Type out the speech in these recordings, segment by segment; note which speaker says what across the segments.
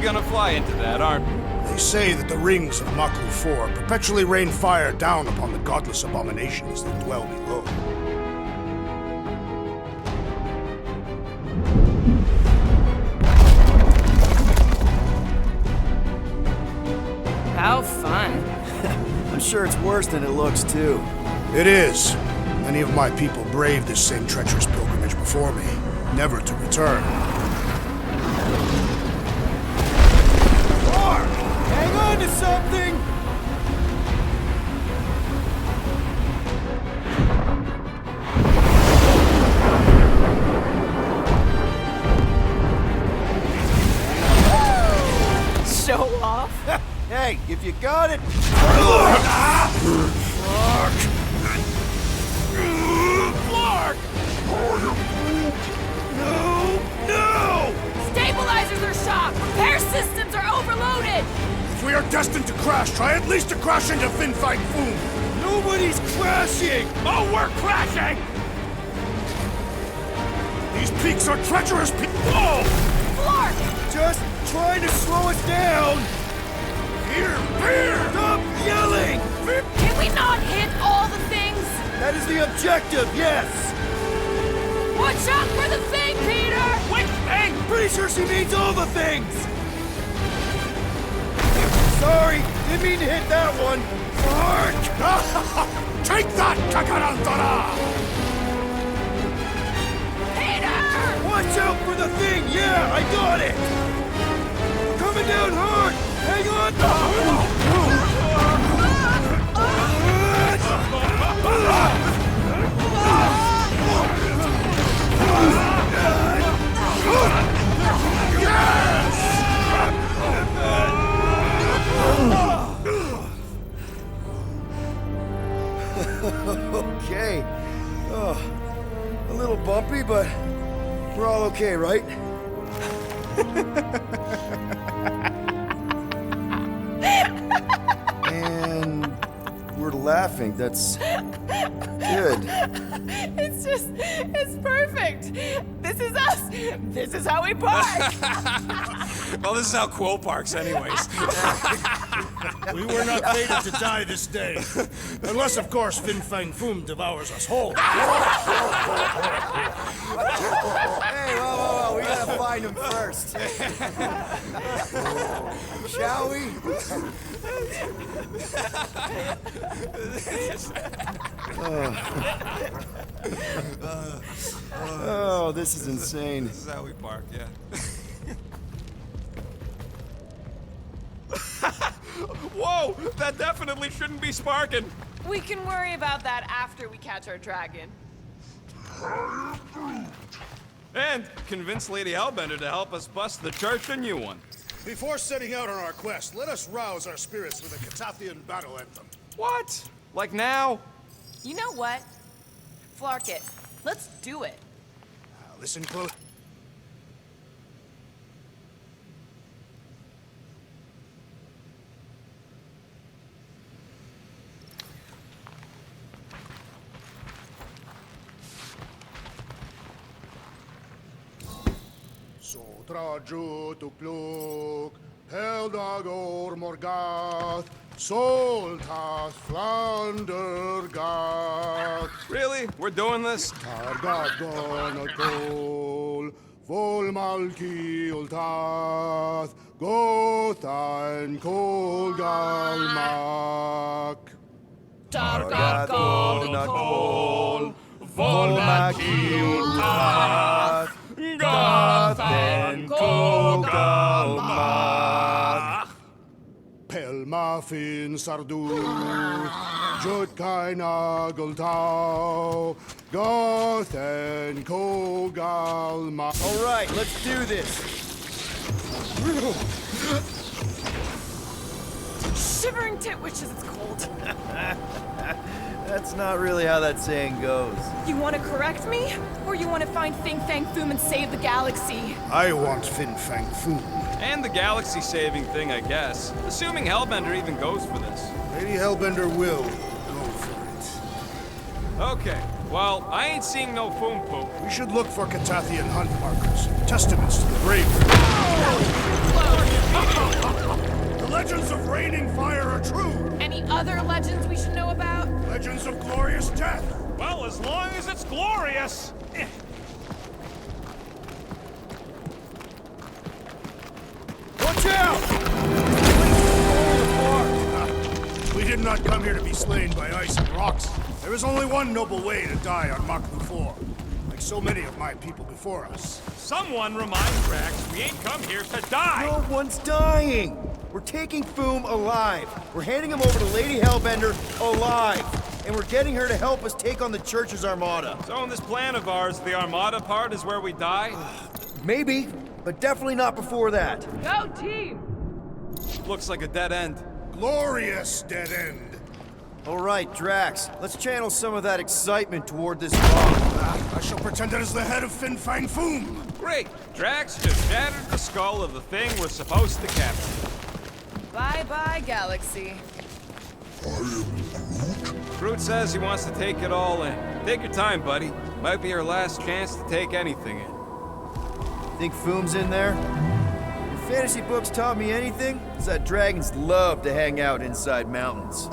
Speaker 1: gonna fly into that, aren't we?
Speaker 2: They say that the rings of Maklu 4 perpetually rain fire down upon the godless abominations that dwell below.
Speaker 3: How fun.
Speaker 4: I'm sure it's worse than it looks, too.
Speaker 2: It is. Many of my people braved this same treacherous pilgrimage before me, never to return.
Speaker 4: Hang on to something!
Speaker 3: Show off?
Speaker 4: Hey, if you got it...
Speaker 2: No!
Speaker 3: Stabilizers are shot! Repair systems are overloaded!
Speaker 2: If we are destined to crash, try at least to crash into Fang Foom!
Speaker 4: Nobody's crashing!
Speaker 2: Oh, we're crashing! These peaks are treacherous Whoa!
Speaker 3: Flark!
Speaker 4: Just trying to slow us down!
Speaker 2: Here!
Speaker 4: Stop yelling!
Speaker 3: Can we not hit all the things?
Speaker 4: That is the objective, yes!
Speaker 3: Watch out for the thing, Peter!
Speaker 2: Which thing?
Speaker 4: Pretty sure she means all the things! Sorry, didn't mean to hit that one.
Speaker 2: Take that, Kakarantara!
Speaker 3: Peter!
Speaker 4: Watch out for the thing! Yeah, I got it! Coming down hard! Hang Okay. Oh, a little bumpy, but we're all okay, right? And we're laughing. That's good.
Speaker 3: It's perfect. This is us. This is how we park.
Speaker 1: Well, this is how Quill parks anyways.
Speaker 2: We were not fated to die this day. Unless, of course, Fang Foom devours us whole.
Speaker 4: Hey, whoa. We gotta find him first. Shall we? Oh, this is insane.
Speaker 1: This is how we park, yeah. Whoa! That definitely shouldn't be sparking!
Speaker 3: We can worry about that after we catch our dragon.
Speaker 1: And convince Lady Hellbender to help us bust the church a new one.
Speaker 2: Before setting out on our quest, let us rouse our spirits with a Catathian battle anthem.
Speaker 1: What? Like now?
Speaker 3: You know what? Flark it. Let's do it.
Speaker 2: Listen close. Sotraju tukluk, Heldagor Morgath, Soltas Flandergath.
Speaker 1: Really? We're doing this?
Speaker 2: Targagonakol, Volmalki Ultath, Gothan Kolgalmak.
Speaker 3: Targagonakol,
Speaker 4: Volmakiultath, Gothen Kogalmak.
Speaker 2: Pelmafin Sardu, Jutkainagultau, Gothen Kogalmak.
Speaker 4: All right, let's do this.
Speaker 3: Shivering tit wishes it's cold.
Speaker 4: That's not really how that saying goes.
Speaker 3: You want to correct me? Or you want to find Fang Foom and save the galaxy?
Speaker 2: I want Fang Foom.
Speaker 1: And the galaxy-saving thing, I guess. Assuming Hellbender even goes for this.
Speaker 2: Lady Hellbender will go for it.
Speaker 1: Okay, well, I ain't seeing no Foom poop.
Speaker 2: We should look for Catathian hunt markers. testaments to the bravery. The legends of raining fire are true.
Speaker 3: Any other legends we should know about?
Speaker 2: Legends of glorious death.
Speaker 1: Well, as long as it's glorious.
Speaker 2: Watch out! We did not come here to be slain by ice and rocks. There is only one noble way to die on Mach 4, like so many of my people before us.
Speaker 1: Someone remind Drax we ain't come here to die.
Speaker 4: No one's dying! We're taking Foom alive. We're handing him over to Lady Hellbender alive. And we're getting her to help us take on the Church's armada.
Speaker 1: So in this plan of ours, the Armada part is where we die?
Speaker 4: Maybe, but definitely not before that.
Speaker 3: Go team!
Speaker 1: Looks like a dead end.
Speaker 2: Glorious dead end.
Speaker 4: All right, Drax, let's channel some of that excitement toward this bomb.
Speaker 2: I shall pretend it is the head of Fang Foom.
Speaker 1: Great! Drax just shattered the skull of the thing we're supposed to capture.
Speaker 3: Bye-bye, Galaxy.
Speaker 1: Groot says he wants to take it all in. Take your time, buddy. Might be our last chance to take anything in.
Speaker 4: Think Foom's in there? If fantasy books taught me anything, it's that dragons love to hang out inside mountains.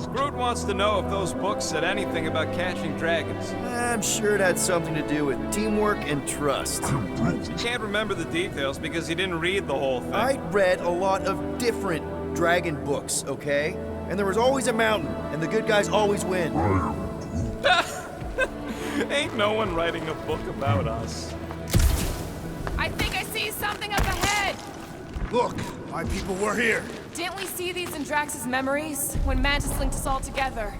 Speaker 1: Groot wants to know if those books said anything about catching dragons.
Speaker 4: I'm sure it had something to do with teamwork and trust.
Speaker 1: He can't remember the details because he didn't read the whole thing.
Speaker 4: I read a lot of different dragon books, okay? And there was always a mountain, and the good guys always win.
Speaker 1: Ain't no one writing a book about us.
Speaker 3: I think I see something up ahead!
Speaker 2: Look, my people were here.
Speaker 3: Didn't we see these in Drax's memories, when Mantis linked us all together?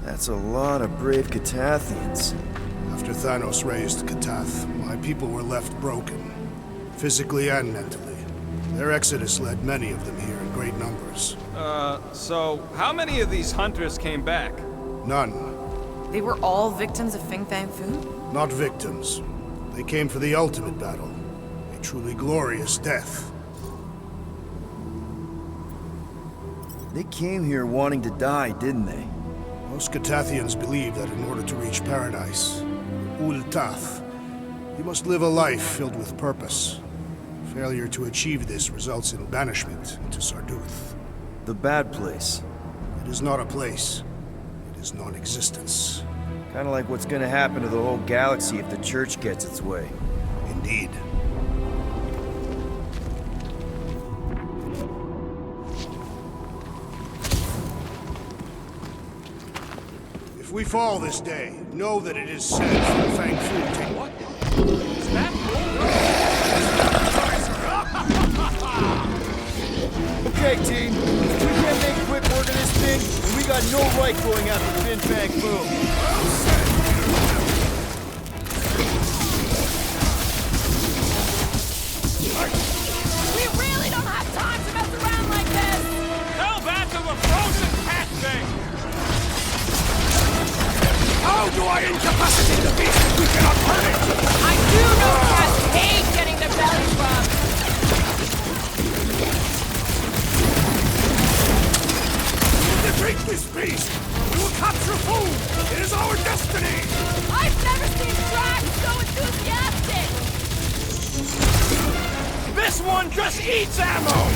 Speaker 4: That's a lot of brave Catathians.
Speaker 2: After Thanos raised Katath, my people were left broken, physically and mentally. Their exodus led many of them here in great numbers.
Speaker 1: So how many of these hunters came back?
Speaker 2: None.
Speaker 3: They were all victims of Fing Fang Foom?
Speaker 2: Not victims. They came for the ultimate battle. A truly glorious death.
Speaker 4: They came here wanting to die, didn't they?
Speaker 2: Most Catathians believe that in order to reach paradise, Ul-Tath, you must live a life filled with purpose. Failure to achieve this results in banishment to Sarduth.
Speaker 4: The bad place.
Speaker 2: It is not a place. It is non-existence.
Speaker 4: Kinda like what's gonna happen to the whole galaxy if the Church gets its way.
Speaker 2: Indeed. If we fall this day, know that it is said for Fang Foom take...
Speaker 1: What? Is that
Speaker 4: Okay, team. If we can't make quick work of this thing, then we got no right going after Fin Fang Foom.
Speaker 3: We really don't have time to mess around like this!
Speaker 1: Tell that to the frozen cat thing!
Speaker 2: How do I incapacitate the beast if we cannot hurt it?
Speaker 3: I do know cats hate getting their bellies rubbed!
Speaker 2: Defeat this beast! We will capture Foom! It is our destiny!
Speaker 3: I've never seen Drax so enthusiastic!
Speaker 1: This one just eats ammo!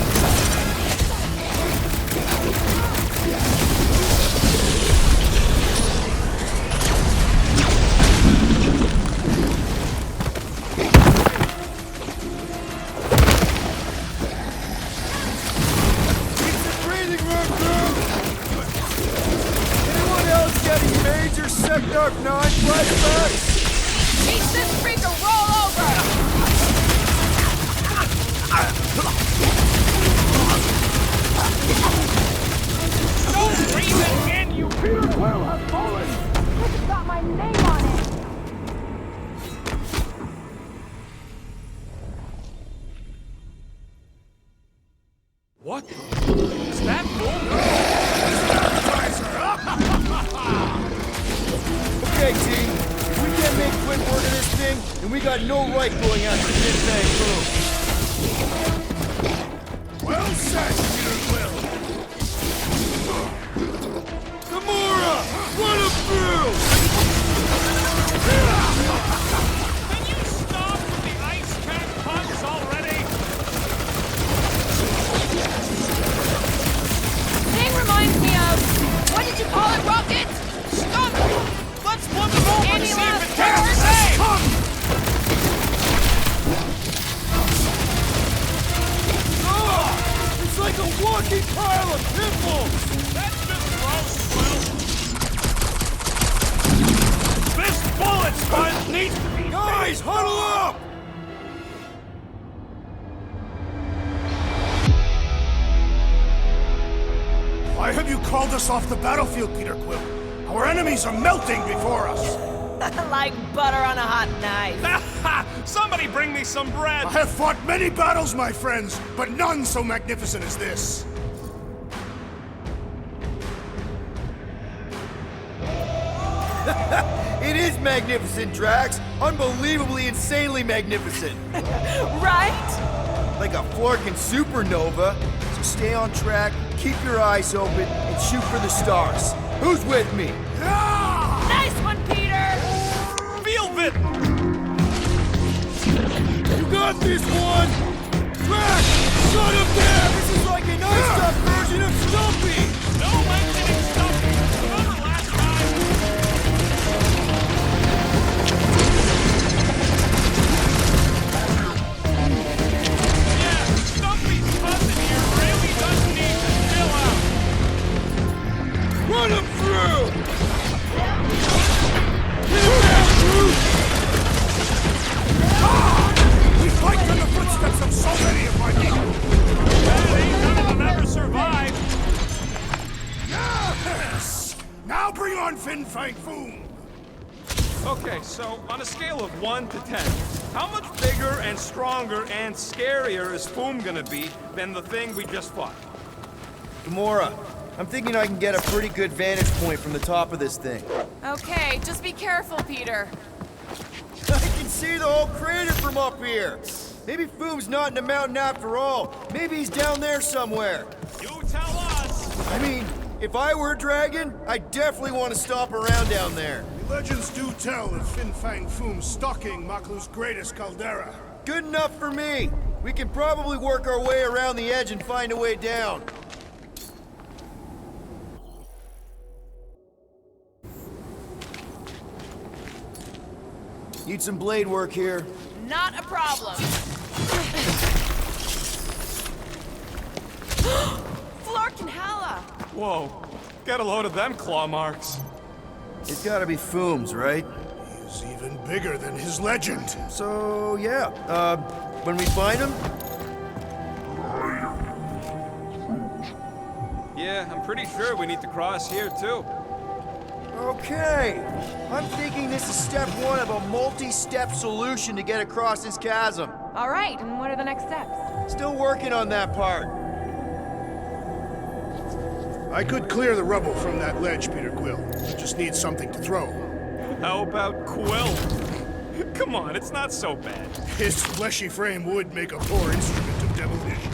Speaker 4: Getting major Sector 9 flashbacks?
Speaker 3: Teach this freak to roll over!
Speaker 1: Don't breathe again, you fear will have fallen!
Speaker 3: It's got my name on it!
Speaker 1: What? Is that Foom?
Speaker 4: Okay, team. If we can't make quick work of this thing, then we got no right going after Fin Fang Foom.
Speaker 2: Well said, Peter Quill!
Speaker 4: Gamora! Run him through!
Speaker 1: Can you stop with the ice needs to be...
Speaker 4: Guys, huddle up!
Speaker 2: Why have you called us off the battlefield, Peter Quill? Our enemies are melting before us.
Speaker 5: Like butter on a hot knife.
Speaker 1: Somebody bring me some bread!
Speaker 2: I have fought many battles, my friends, but none so magnificent as this.
Speaker 4: It is magnificent, Drax. Unbelievably, insanely magnificent.
Speaker 3: Right?
Speaker 4: Like a Flarkin supernova. So stay on track, keep your eyes open, and shoot for the stars. Who's with me?
Speaker 5: Nice one, Peter!
Speaker 1: Feel it!
Speaker 4: You got this one! Drax! Shut him down! This is like an iced-up version of Stumpy!
Speaker 1: No mentioning Stumpy! Remember last time? Yeah, Stumpy's cousin here really does need to chill out.
Speaker 4: Run him through! Get him out, Groot!
Speaker 2: We fight in the footsteps of so many of my people.
Speaker 1: None of them ever survived.
Speaker 2: Yes! Now bring on Fang Foom.
Speaker 1: Okay, so on a scale of 1 to 10, how much bigger and stronger and scarier is Foom gonna be than the thing we just fought?
Speaker 4: Gamora, I'm thinking I can get a pretty good vantage point from the top of this thing.
Speaker 3: Okay, just be careful, Peter.
Speaker 4: I can see the whole crater from up here. Maybe Foom's not in the mountain after all. Maybe he's down there somewhere.
Speaker 1: You tell us!
Speaker 4: I mean, if I were a dragon, I definitely want to stop around down there.
Speaker 2: The legends do tell of Fang Foom stalking Maklu's greatest caldera.
Speaker 4: Good enough for me. We can probably work our way around the edge and find a way down. Need some blade work here.
Speaker 3: Not a problem. Flarkin Halla!
Speaker 1: Whoa, get a load of them claw marks.
Speaker 4: It's gotta be Foom's, right?
Speaker 2: He's even bigger than his legend.
Speaker 4: So, yeah. When we find him,
Speaker 1: Yeah, I'm pretty sure we need to cross here too.
Speaker 4: okay. I'm thinking this is step one of a multi-step solution to get across this chasm.
Speaker 3: All right, and what are the next steps?
Speaker 4: Still working on that part.
Speaker 2: I could clear the rubble from that ledge, Peter Quill. I just need something to throw.
Speaker 1: How about Quill? Come on, it's not so bad.
Speaker 2: His fleshy frame would make a poor instrument of demolition.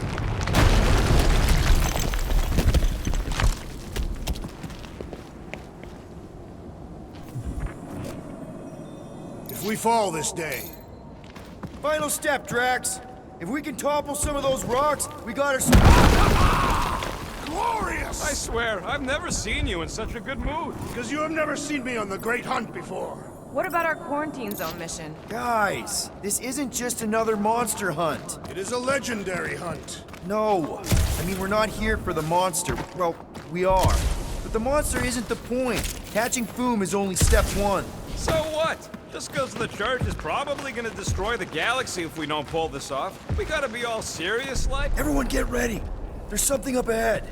Speaker 2: If we fall this day,
Speaker 4: Final step, Drax. If we can topple some of those rocks, we got ourselves...
Speaker 2: glorious!
Speaker 1: I swear, I've never seen you in such a good mood.
Speaker 2: Because you have never seen me on the Great Hunt before.
Speaker 3: What about our quarantine zone mission?
Speaker 4: Guys, this isn't just another monster hunt.
Speaker 2: It is a legendary hunt.
Speaker 4: No. I mean, we're not here for the monster. Well, we are. But the monster isn't the point. Catching Foom is only step one.
Speaker 1: So what? Just because the Church is probably gonna destroy the galaxy if we don't pull this off. We gotta be all serious like?
Speaker 4: Everyone get ready. There's something up ahead.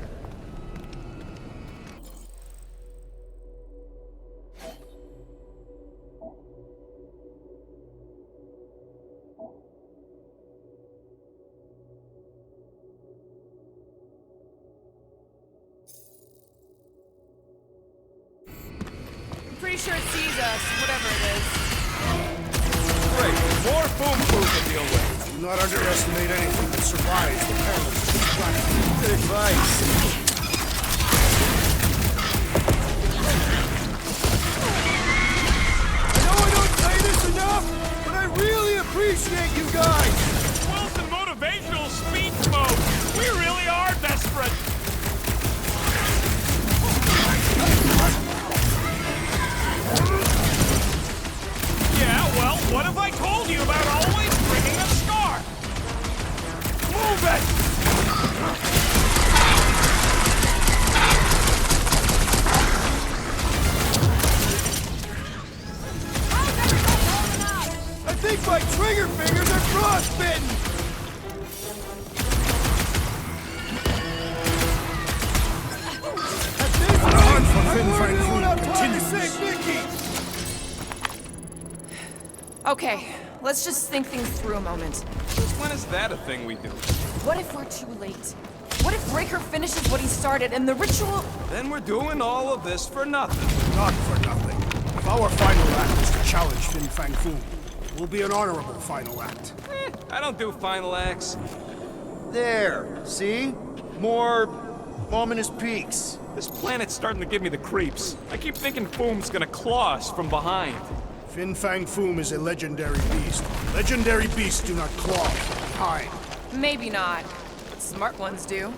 Speaker 3: I'm pretty sure it sees us, whatever it is.
Speaker 1: Great, more Foom food to deal with.
Speaker 2: Do not underestimate anything that survives the perils of this planet.
Speaker 4: Good advice. I know I don't say this enough, but I really appreciate you guys.
Speaker 1: Wilson motivational speech mode. We really are desperate. Yeah, well, what if I told you about always bringing a scar? Move it!
Speaker 4: Frostbitten!
Speaker 2: Hunt for Fin Fang
Speaker 4: What I'm
Speaker 2: Foom
Speaker 4: trying to
Speaker 2: continues.
Speaker 4: say, Mickey!
Speaker 3: Okay, let's just think things through a moment.
Speaker 1: Since when is that a thing we do?
Speaker 3: What if we're too late? What if Breaker finishes what he started and the ritual...
Speaker 1: Then we're doing all of this for nothing.
Speaker 2: Not for nothing. If our final act is to challenge Fin Fang Foom, it will be an honorable final act.
Speaker 1: I don't do final acts.
Speaker 4: There, see? More ominous peaks.
Speaker 1: This planet's starting to give me the creeps. I keep thinking Foom's gonna claw us from behind.
Speaker 2: Fin Fang Foom is a legendary beast. Legendary beasts do not claw from behind.
Speaker 3: Maybe not. Smart ones do.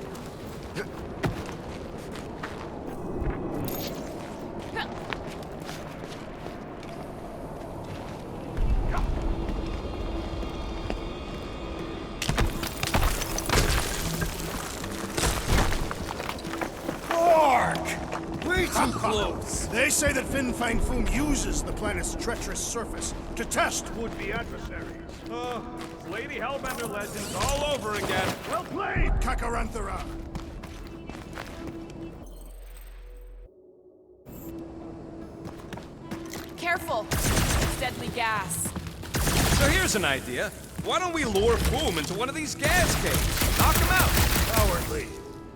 Speaker 4: Way too close!
Speaker 2: They say that Fin Fang Foom uses the planet's treacherous surface to test would-be adversaries.
Speaker 1: Lady Hellbender legends all over again.
Speaker 2: Well played, Kakaranthara!
Speaker 3: Careful! It's deadly gas.
Speaker 1: So here's an idea. Why don't we lure Foom into one of these gas caves? Knock him out.
Speaker 2: Cowardly.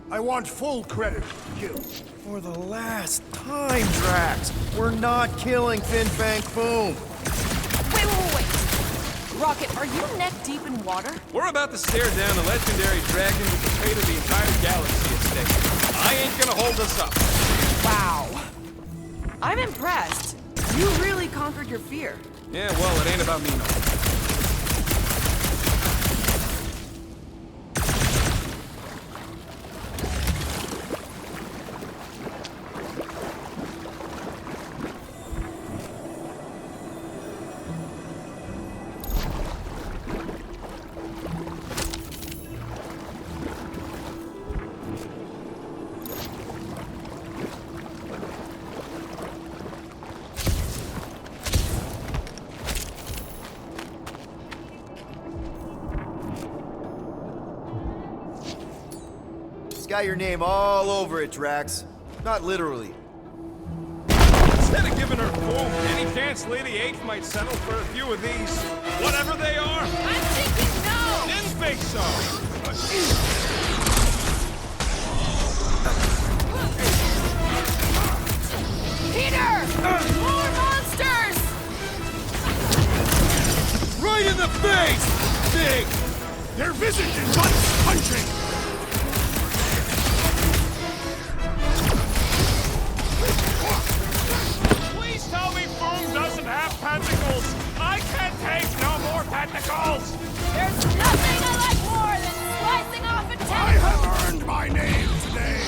Speaker 2: I want full credit for the kill.
Speaker 4: For the last time, Drax, we're not killing Fin Fang Foom.
Speaker 3: Wait. Rocket, are you neck deep in water?
Speaker 1: We're about to stare down a legendary dragon with the fate of the entire galaxy at stake. I ain't gonna hold us up.
Speaker 3: Wow. I'm impressed. You really conquered your fear.
Speaker 1: Yeah, well, it ain't about me no.
Speaker 4: It's got your name all over it, Drax. Not literally.
Speaker 1: Instead of giving her Foom, any chance Lady H might settle for a few of these, whatever they are?
Speaker 3: I'm thinking no!
Speaker 1: Didn't think so.
Speaker 3: Peter! More monsters!
Speaker 4: Right in the face! Big!
Speaker 2: Their visit is punching!
Speaker 1: Please tell me Foom doesn't have tentacles. I can't take no more tentacles.
Speaker 3: There's nothing I like more than slicing off a
Speaker 2: I
Speaker 3: tentacle!
Speaker 2: have earned my name today!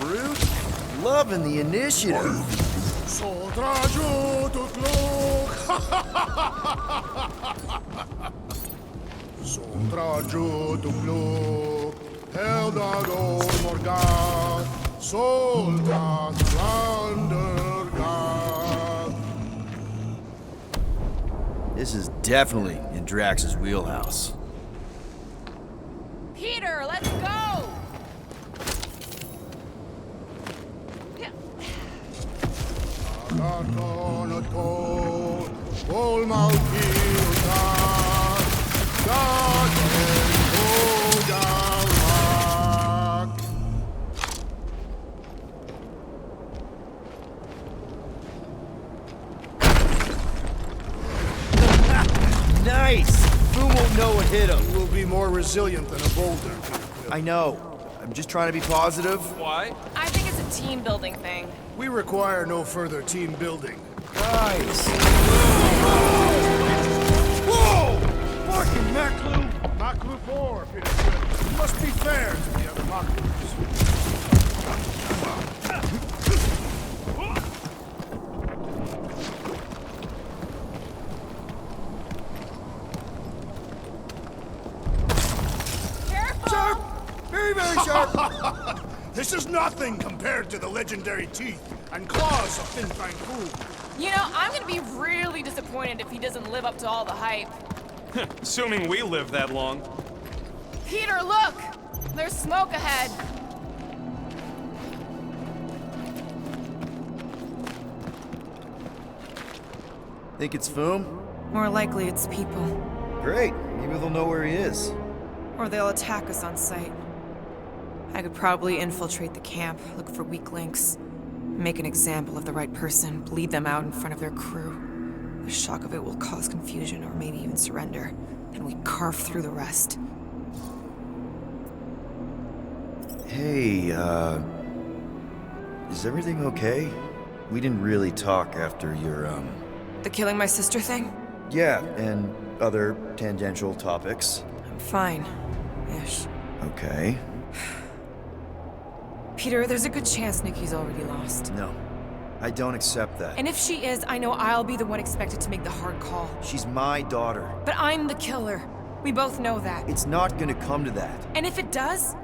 Speaker 4: Groot? Loving the initiative.
Speaker 2: Soldraju tutluk! Soldraju tutluk! Heldado morgat! Soldat Landergat!
Speaker 4: This is definitely in Drax's wheelhouse.
Speaker 3: Peter, let's go!
Speaker 4: Nice! Foom won't know what hit him.
Speaker 2: You will be more resilient than a boulder.
Speaker 4: I know. I'm just trying to be positive.
Speaker 1: Why?
Speaker 3: I think it's a team building thing.
Speaker 2: We require no further team building.
Speaker 4: Nice.
Speaker 2: Whoa! Fucking Maklu! Maklu 4, Peter Quill. You must be fair to the other Maklus.
Speaker 3: Careful!
Speaker 4: Sharp! Very, very sharp!
Speaker 2: This is nothing compared to the legendary teeth and claws of Fang Foom.
Speaker 3: You know, I'm gonna be really disappointed if he doesn't live up to all the hype.
Speaker 1: Assuming we live that long.
Speaker 3: Peter, look! There's smoke ahead.
Speaker 4: Think it's Foom?
Speaker 3: More likely it's people.
Speaker 4: Great. Maybe they'll know where he is.
Speaker 3: Or they'll attack us on sight. I could probably infiltrate the camp, look for weak links, make an example of the right person, bleed them out in front of their crew. The shock of it will cause confusion or maybe even surrender. Then we carve through the rest.
Speaker 4: Hey, is everything okay? We didn't really talk after your,
Speaker 3: The killing my sister thing?
Speaker 4: Yeah, and other tangential topics.
Speaker 3: I'm fine. Ish.
Speaker 4: Okay.
Speaker 3: Peter, there's a good chance Nikki's already lost.
Speaker 4: No, I don't accept that.
Speaker 3: And if she is, I know I'll be the one expected to make the hard call.
Speaker 4: She's my daughter.
Speaker 3: But I'm the killer. We both know that.
Speaker 4: It's not gonna come to that.
Speaker 3: And if it does?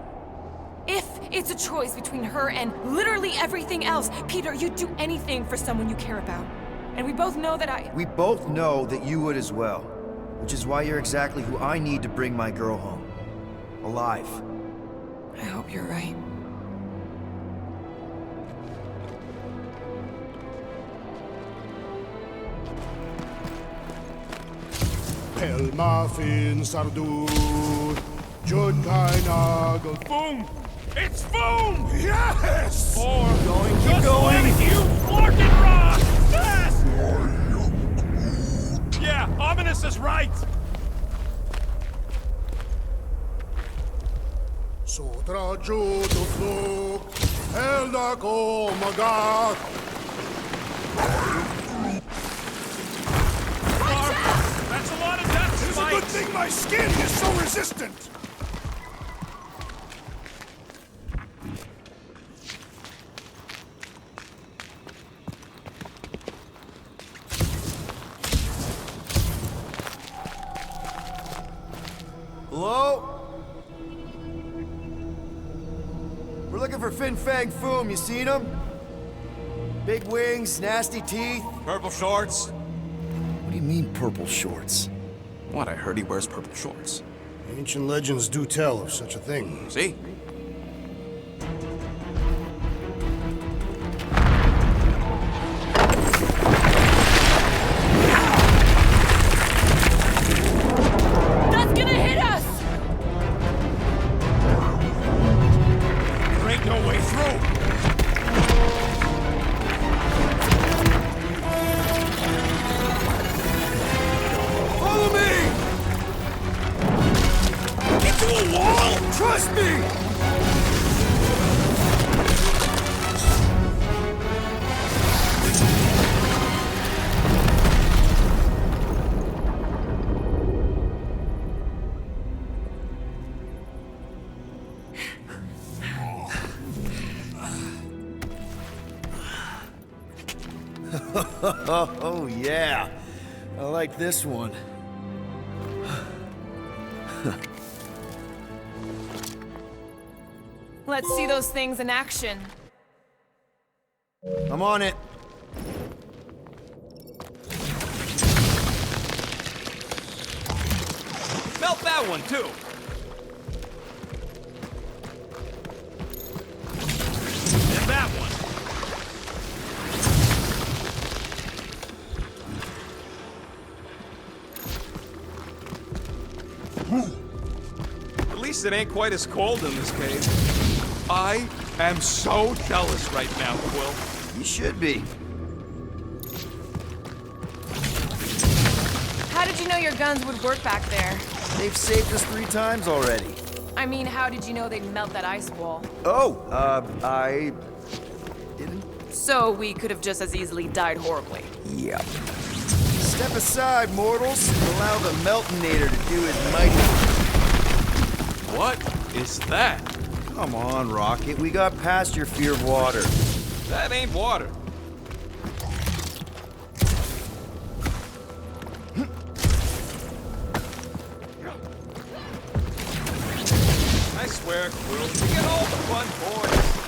Speaker 3: If it's a choice between her and literally everything else, Peter, you'd do anything for someone you care about. And we both know that
Speaker 4: We both know that you would as well. Which is why you're exactly who I need to bring my girl home. Alive.
Speaker 3: I hope you're right.
Speaker 2: Pelma fin sardur, jud kainagel.
Speaker 1: Foom! It's Foom!
Speaker 2: Yes!
Speaker 1: Or
Speaker 4: Keep
Speaker 1: just
Speaker 4: going.
Speaker 1: let you Larkin rock! Fast! Yeah, Ominous is right!
Speaker 2: Sotra judo fluk, elda ko magat.
Speaker 1: That's a lot of death,
Speaker 2: It's a good thing my skin is so resistant.
Speaker 4: Hello? We're looking for Fang Foom. You seen him? Big wings, nasty teeth.
Speaker 1: Purple shorts?
Speaker 4: What do you mean, purple shorts?
Speaker 1: What, I heard he wears purple shorts.
Speaker 2: Ancient legends do tell of such a thing.
Speaker 1: See?
Speaker 3: That's gonna hit us!
Speaker 1: There ain't no way through!
Speaker 4: Follow me!
Speaker 1: Into a wall!
Speaker 4: Trust me! Oh, yeah. I like this one.
Speaker 3: Let's see those things in action.
Speaker 4: I'm on it.
Speaker 1: Melt that one, too! And that one! At least it ain't quite as cold in this cave. I am so jealous right now, Quill.
Speaker 4: You should be.
Speaker 3: How did you know your guns would work back there?
Speaker 4: They've saved us 3 times already.
Speaker 3: I mean, how did you know they'd melt that ice wall?
Speaker 4: Oh, I didn't.
Speaker 3: So we could have just as easily died horribly.
Speaker 4: Yep. Step aside, mortals, and allow the Meltonator to do his mighty.
Speaker 1: What is that?
Speaker 4: Come on, Rocket. We got past your fear of water.
Speaker 1: That ain't water. I swear, Quill, you get all the fun boys.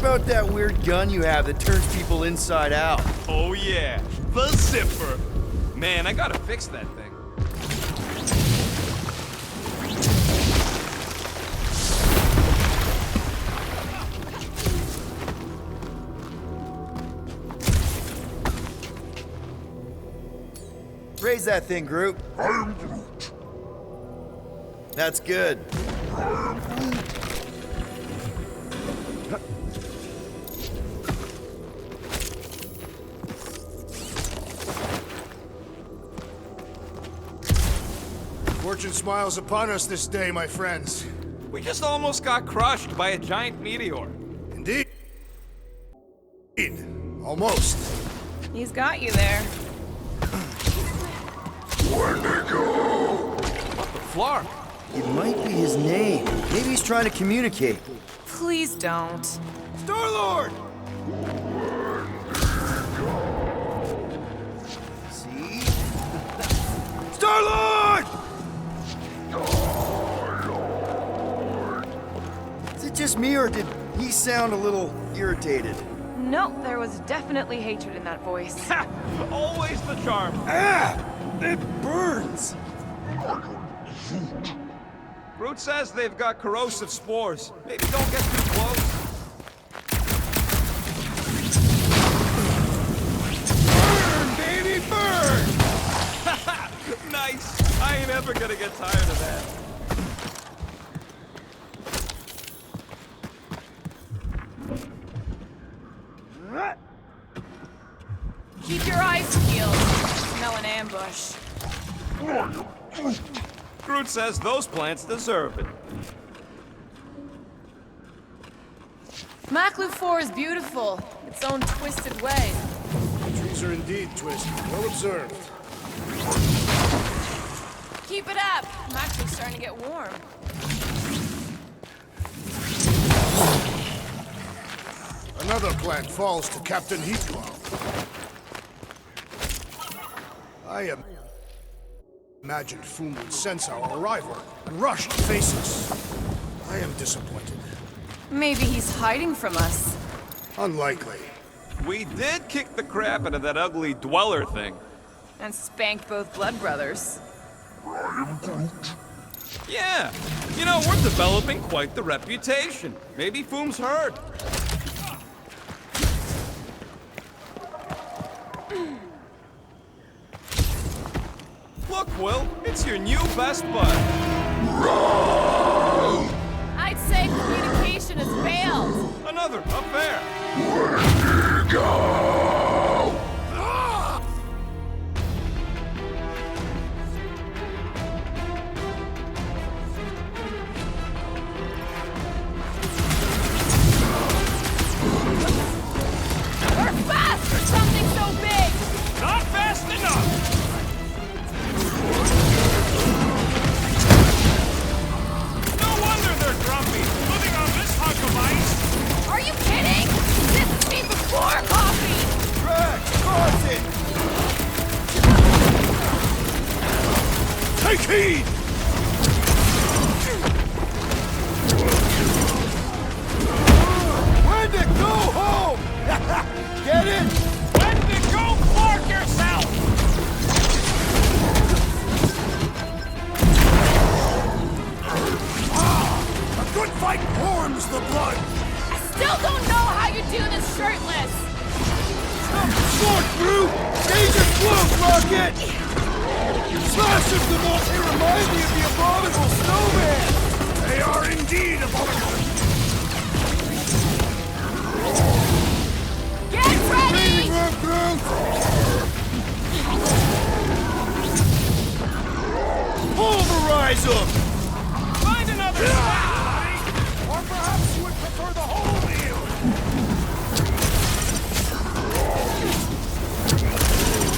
Speaker 4: about that weird gun you have that turns people inside out.
Speaker 1: Oh yeah, the zipper. Man, I gotta fix that thing.
Speaker 4: Raise that thing, Groot. I am Groot. That's good.
Speaker 2: Fortune smiles upon us this day, my friends.
Speaker 1: We just almost got crushed by a giant meteor.
Speaker 2: Indeed. Almost.
Speaker 3: He's got you there.
Speaker 1: What the flark?
Speaker 4: It might be his name. Maybe he's trying to communicate.
Speaker 3: Please don't.
Speaker 4: Star-Lord! See? Star-Lord! Is it just me, or did he sound a little irritated?
Speaker 3: Nope, there was definitely hatred in that voice.
Speaker 1: Ha! Always the charm.
Speaker 4: Ah! It burns!
Speaker 1: Groot says they've got corrosive spores. Maybe don't get too close.
Speaker 4: Burn, baby, burn!
Speaker 1: Nice. I ain't ever gonna get tired of that.
Speaker 3: Keep your eyes peeled. Smell an ambush.
Speaker 1: Groot says those plants deserve it.
Speaker 3: Maklu 4 is beautiful, its own twisted way.
Speaker 2: The trees are indeed twisted. Well observed.
Speaker 3: Keep it up. Maklu's starting to get warm.
Speaker 2: Another plant falls to Captain Heatclaw. I imagined Foom would sense our arrival and rush to face us. I am disappointed.
Speaker 3: Maybe he's hiding from us.
Speaker 2: Unlikely.
Speaker 1: We did kick the crap out of that ugly dweller thing.
Speaker 3: And spank both blood brothers.
Speaker 1: Yeah. You know, we're developing quite the reputation. Maybe Foom's heard. Look, Will, it's your new best bud.
Speaker 3: I'd say communication has failed.
Speaker 1: Another affair.
Speaker 3: We're fast for something so big!
Speaker 1: Not fast enough. No wonder they're grumpy, living on this hunk of ice.
Speaker 3: Are you kidding? This is me before coffee!
Speaker 4: Crack! Cross it!
Speaker 2: Take heed!
Speaker 4: When to go home! Get it?
Speaker 1: When to go clark yourself!
Speaker 2: A good fight warms the blood!
Speaker 3: I still don't know how you do this shirtless!
Speaker 4: Short, Groot! Danger close, Rocket! Slash of the most... They remind me of the abominable snowman!
Speaker 2: They are indeed abominable!
Speaker 3: Get ready!
Speaker 4: Training room, Groot! Pulverize them!
Speaker 1: Find another snack! Or perhaps you would prefer the whole meal!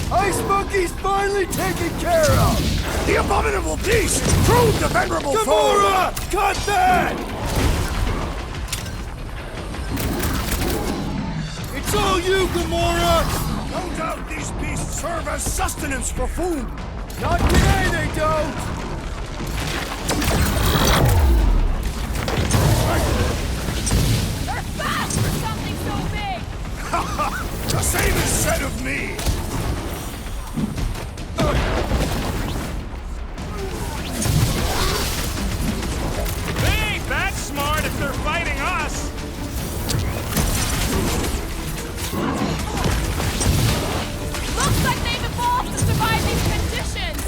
Speaker 4: Ice Monkey's finally taken care of!
Speaker 2: The abominable beast! Prove the venerable foe!
Speaker 4: Gamora! Cut that! It's all you, Gamora!
Speaker 2: No doubt these beasts serve as sustenance for Foom!
Speaker 4: Not today, they don't!
Speaker 3: They're fast for something
Speaker 2: The same is said of me!
Speaker 1: They ain't that smart if they're fighting us!
Speaker 5: Looks like they've evolved to survive these conditions!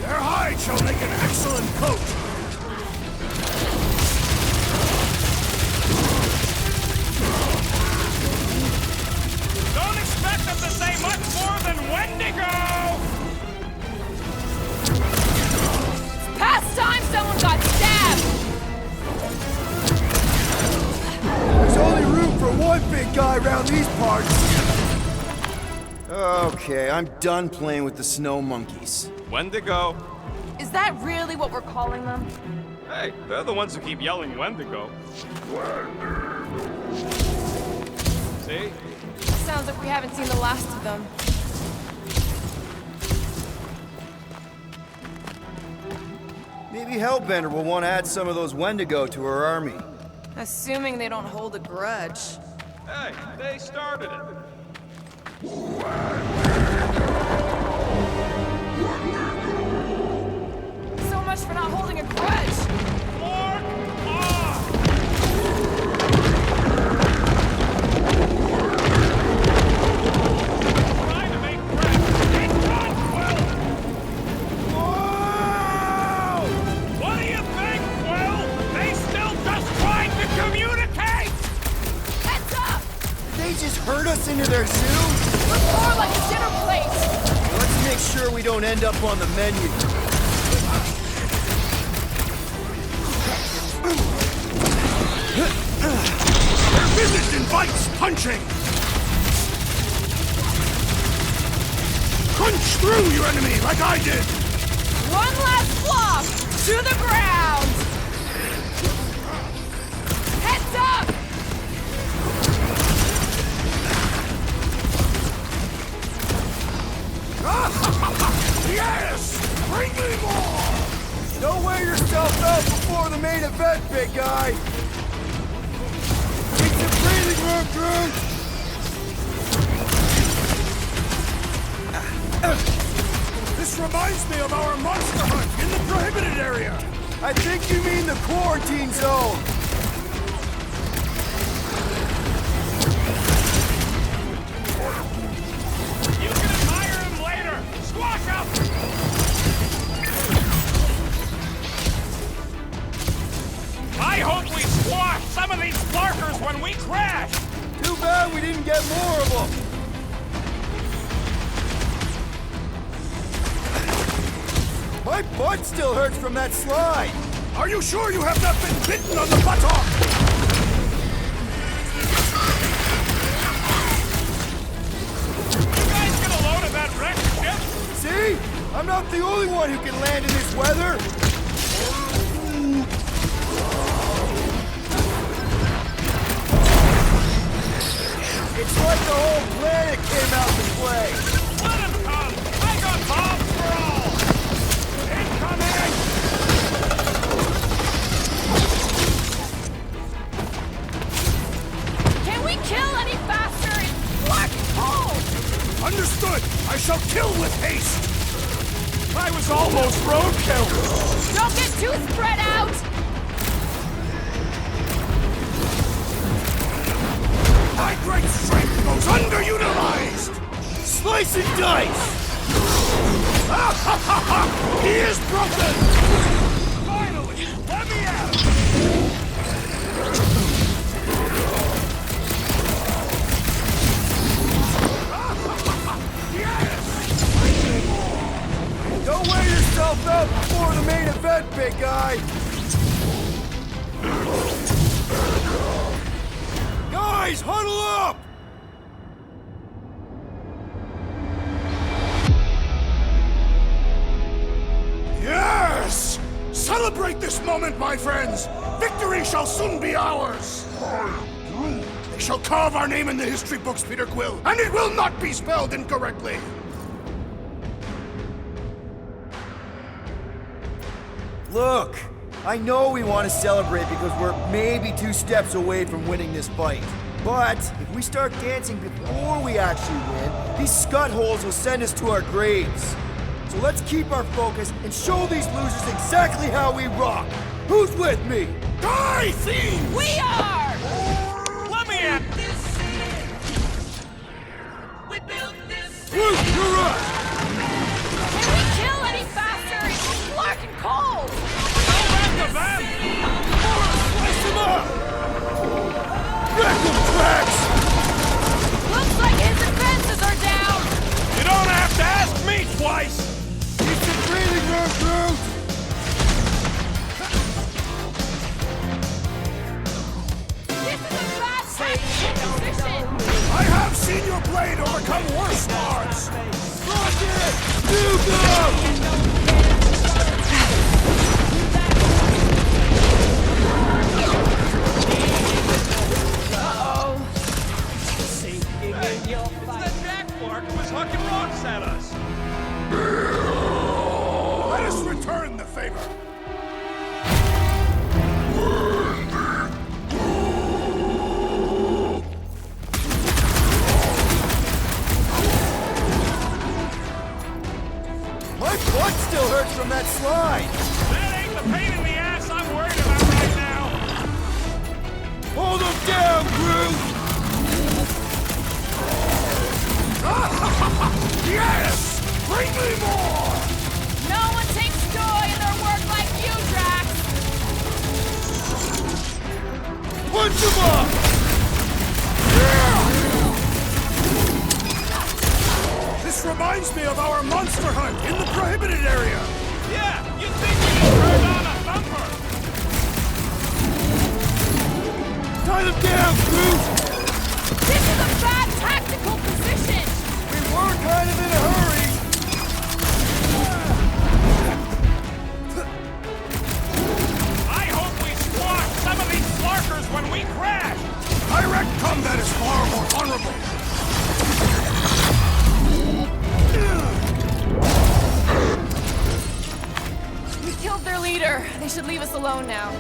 Speaker 2: Their hide shall make an excellent coat!
Speaker 1: Don't expect them to say much more than Wendigo!
Speaker 5: Past time someone got stabbed!
Speaker 4: There's only room for one big guy around these parts. Okay, I'm done playing with the snow monkeys.
Speaker 1: Wendigo.
Speaker 3: Is that really what we're calling them?
Speaker 1: Hey, they're the ones who keep yelling Wendigo. See?
Speaker 3: Sounds like we haven't seen the last of them.
Speaker 4: Maybe Hellbender will want to add some of those Wendigo to her army.
Speaker 3: Assuming they don't hold a grudge.
Speaker 1: Hey, they started it.
Speaker 3: So much for not holding a grudge!
Speaker 1: Fork off! Trying to make friends. It's not Quill!
Speaker 4: Whoa!
Speaker 1: What do you think, Quill? They still just trying to communicate!
Speaker 5: Heads up!
Speaker 4: They just herd us into their zoo?
Speaker 5: Look more like a dinner plate!
Speaker 4: Let's make sure we don't end up on the menu.
Speaker 2: Their visit invites punching! Punch through your enemy like I did!
Speaker 5: One last flop! To the ground! Heads up!
Speaker 2: Yes! Bring me more!
Speaker 4: Don't wear yourself out before the main event, big guy! Take some breathing room, Groot!
Speaker 2: This reminds me of our monster hunt in the prohibited area!
Speaker 4: I think you mean the quarantine zone!
Speaker 1: You can admire him later! Squash him! I hope we squash some of these flarkers when we crash!
Speaker 4: Too bad we didn't get more of them! My butt still hurts from that slide!
Speaker 2: Are you sure you have not been bitten on the buttock?
Speaker 1: You guys get a load of that wrecked ship?
Speaker 4: See? I'm not the only one who can land in this weather! It's like the whole planet came out to play!
Speaker 1: Let him come! I got bombs for all! Incoming!
Speaker 5: Can we kill any faster? It's fucking cold!
Speaker 2: Understood! I shall kill with haste! I was almost roadkill!
Speaker 5: Don't get too spread out!
Speaker 2: My great strength goes underutilized!
Speaker 4: Slice and dice!
Speaker 2: Ah, ha, ha, ha! He is broken!
Speaker 1: Finally! Let me out!
Speaker 4: Don't wear yourself out before the main event, big guy! Guys, huddle up!
Speaker 2: Yes! Celebrate this moment, my friends! Victory shall soon be ours! They shall carve our name in the history books, Peter Quill, and it will not be spelled incorrectly!
Speaker 4: Look, I know we want to celebrate because we're maybe 2 steps away from winning this fight. But if we start dancing before we actually win, these scut holes will send us to our graves. So let's keep our focus and show these losers exactly how we rock. Who's with me?
Speaker 2: Die, thieves!
Speaker 5: We are!
Speaker 1: Let me in!
Speaker 4: Groot, you're up!
Speaker 5: Can we kill any faster? It's dark and cold!
Speaker 1: The van!
Speaker 4: Slice him up! Wreck them, Drax!
Speaker 5: Looks like his defenses are down!
Speaker 1: You don't have to ask me twice!
Speaker 4: Keep the breathing room, Groot!
Speaker 5: This is a bad tactical position!
Speaker 2: I have seen your blade overcome worse odds!
Speaker 4: Rocket! You go!
Speaker 1: It's that Jack Clark who was hucking rocks at us!
Speaker 2: Let us return the favor!
Speaker 4: My butt still hurts from that slide!
Speaker 1: That ain't the pain in the ass I'm worried about right now!
Speaker 4: Hold him down, Groot!
Speaker 2: Yes! Bring me more!
Speaker 5: No one takes joy in their work like you, Drax!
Speaker 4: Punch him up!
Speaker 2: This reminds me of our monster hunt in the prohibited area!
Speaker 1: Yeah, you'd think we could turn on a thumper!
Speaker 4: Tie them down, Groot!
Speaker 5: This is a bad tactical position!
Speaker 4: We were kind of in a hurry!
Speaker 1: I hope we squash some of these Slarkers when we crash!
Speaker 2: Direct combat is far more honorable!
Speaker 5: We killed their leader. They should leave us alone now.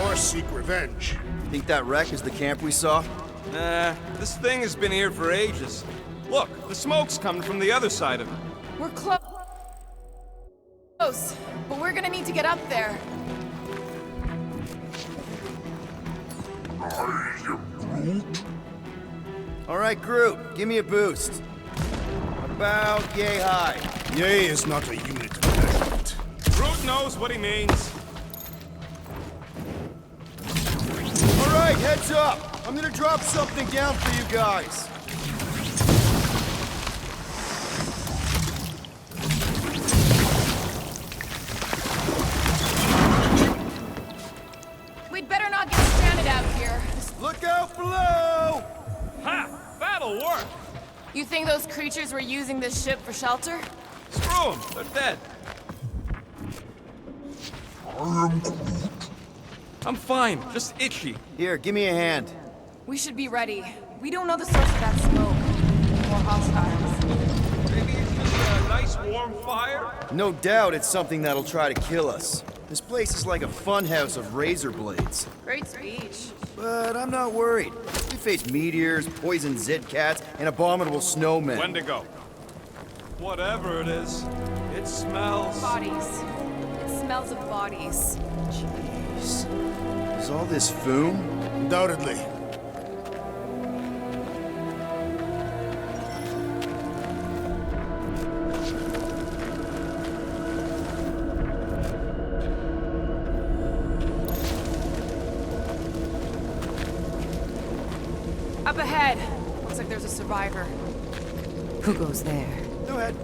Speaker 2: Or seek revenge.
Speaker 4: Think that wreck is the camp we saw?
Speaker 1: Nah, this thing has been here for ages. Look, the smoke's coming from the other side of it.
Speaker 5: We're close, but we're gonna need to get up there.
Speaker 4: All right, Groot, give me a boost. About yay high.
Speaker 2: Yay is not a unit of measurement.
Speaker 1: Groot knows what he means.
Speaker 4: All right, heads up. I'm gonna drop something down for you guys.
Speaker 5: We'd better not get stranded out here.
Speaker 4: Look out below!
Speaker 1: Ha! That'll work!
Speaker 5: You think those creatures were using this ship for shelter?
Speaker 1: Screw them, they're dead. I'm fine, just itchy.
Speaker 4: Here, give me a hand.
Speaker 5: We should be ready. We don't know the source of that smoke. More hostiles.
Speaker 1: Maybe it's just a nice warm fire?
Speaker 4: No doubt it's something that'll try to kill us. This place is like a funhouse of razor blades.
Speaker 5: Great speech.
Speaker 4: But I'm not worried. We face meteors, poison zit cats, and abominable snowmen.
Speaker 1: Wendigo. Whatever it is, it smells.
Speaker 5: Bodies. It smells of bodies.
Speaker 4: Jeez. Is all this Foom?
Speaker 2: Undoubtedly.
Speaker 5: Up ahead. Looks like there's a survivor.
Speaker 3: Who goes there?
Speaker 4: No head.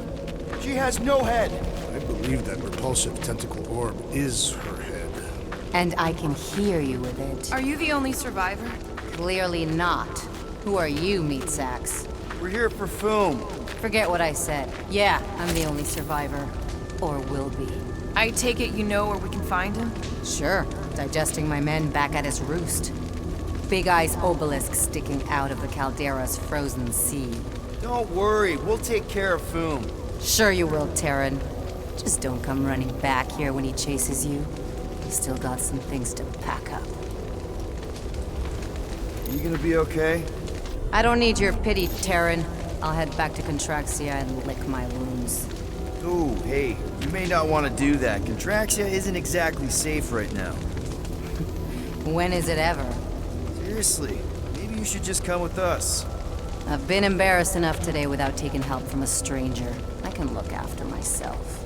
Speaker 4: She has no head.
Speaker 2: I believe that repulsive tentacle orb is her head.
Speaker 6: And I can hear you with it.
Speaker 5: Are you the only survivor?
Speaker 6: Clearly not. Who are you, meat sacks?
Speaker 4: We're here for Foom.
Speaker 6: Forget what I said. Yeah, I'm the only survivor. Or will be.
Speaker 3: I take it you know where we can find him?
Speaker 6: Sure, digesting my men back at his roost. Big Eye's obelisk sticking out of the Caldera's frozen sea.
Speaker 4: Don't worry, we'll take care of Foom.
Speaker 6: Sure you will, Terran. Just don't come running back here when he chases you. He's still got some things to pack up.
Speaker 4: you gonna be okay?
Speaker 6: I don't need your pity, Terran. I'll head back to Contraxia and lick my wounds.
Speaker 4: Ooh, hey, you may not want to do that. Contraxia isn't exactly safe right now.
Speaker 6: When is it ever?
Speaker 4: Seriously, maybe you should just come with us.
Speaker 6: I've been embarrassed enough today without taking help from a stranger. I can look after myself.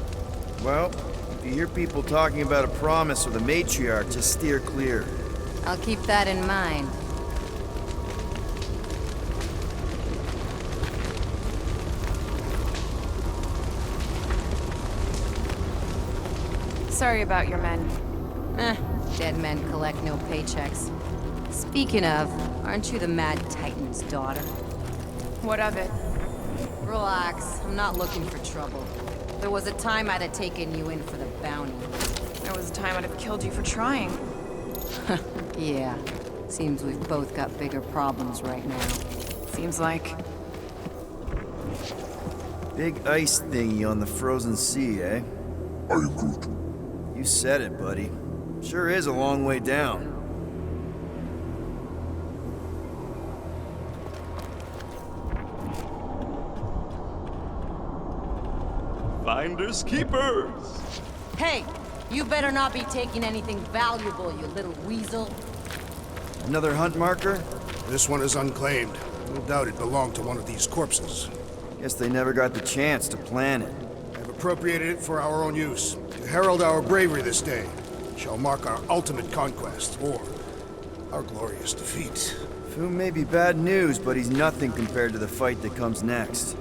Speaker 4: Well, if you hear people talking about a promise with a matriarch, just steer clear.
Speaker 6: I'll keep that in mind.
Speaker 3: Sorry about your men.
Speaker 6: Dead men collect no paychecks. Speaking of, aren't you the Mad Titan's daughter?
Speaker 3: What of it?
Speaker 6: Relax, I'm not looking for trouble. There was a time I'd have taken you in for the bounty.
Speaker 3: There was a time I'd have killed you for trying.
Speaker 6: Yeah, seems we've both got bigger problems right now.
Speaker 3: Seems like.
Speaker 4: Big ice thingy on the frozen sea, eh? You said it, buddy. Sure is a long way down.
Speaker 1: Finders keepers.
Speaker 6: Hey, you better not be taking anything valuable, you little weasel.
Speaker 4: Another hunt marker?
Speaker 2: This one is unclaimed. No doubt it belonged to one of these corpses.
Speaker 4: Guess they never got the chance to plan it.
Speaker 2: I've appropriated it for our own use. To herald our bravery this day. It shall mark our ultimate conquest, or our glorious defeat.
Speaker 4: Foom may be bad news, but he's nothing compared to the fight that comes next.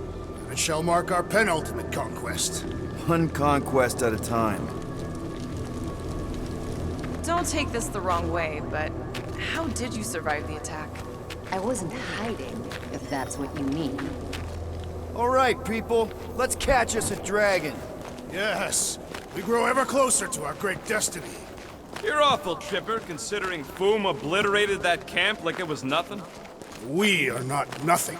Speaker 2: And it shall mark our penultimate conquest.
Speaker 4: One conquest at a time.
Speaker 3: Don't take this the wrong way, but how did you survive the attack?
Speaker 6: I wasn't hiding, if that's what you mean.
Speaker 4: All right, people, let's catch us a dragon.
Speaker 2: Yes, we grow ever closer to our great destiny.
Speaker 1: You're awful chipper, considering Foom obliterated that camp like it was nothing.
Speaker 2: We are not nothing.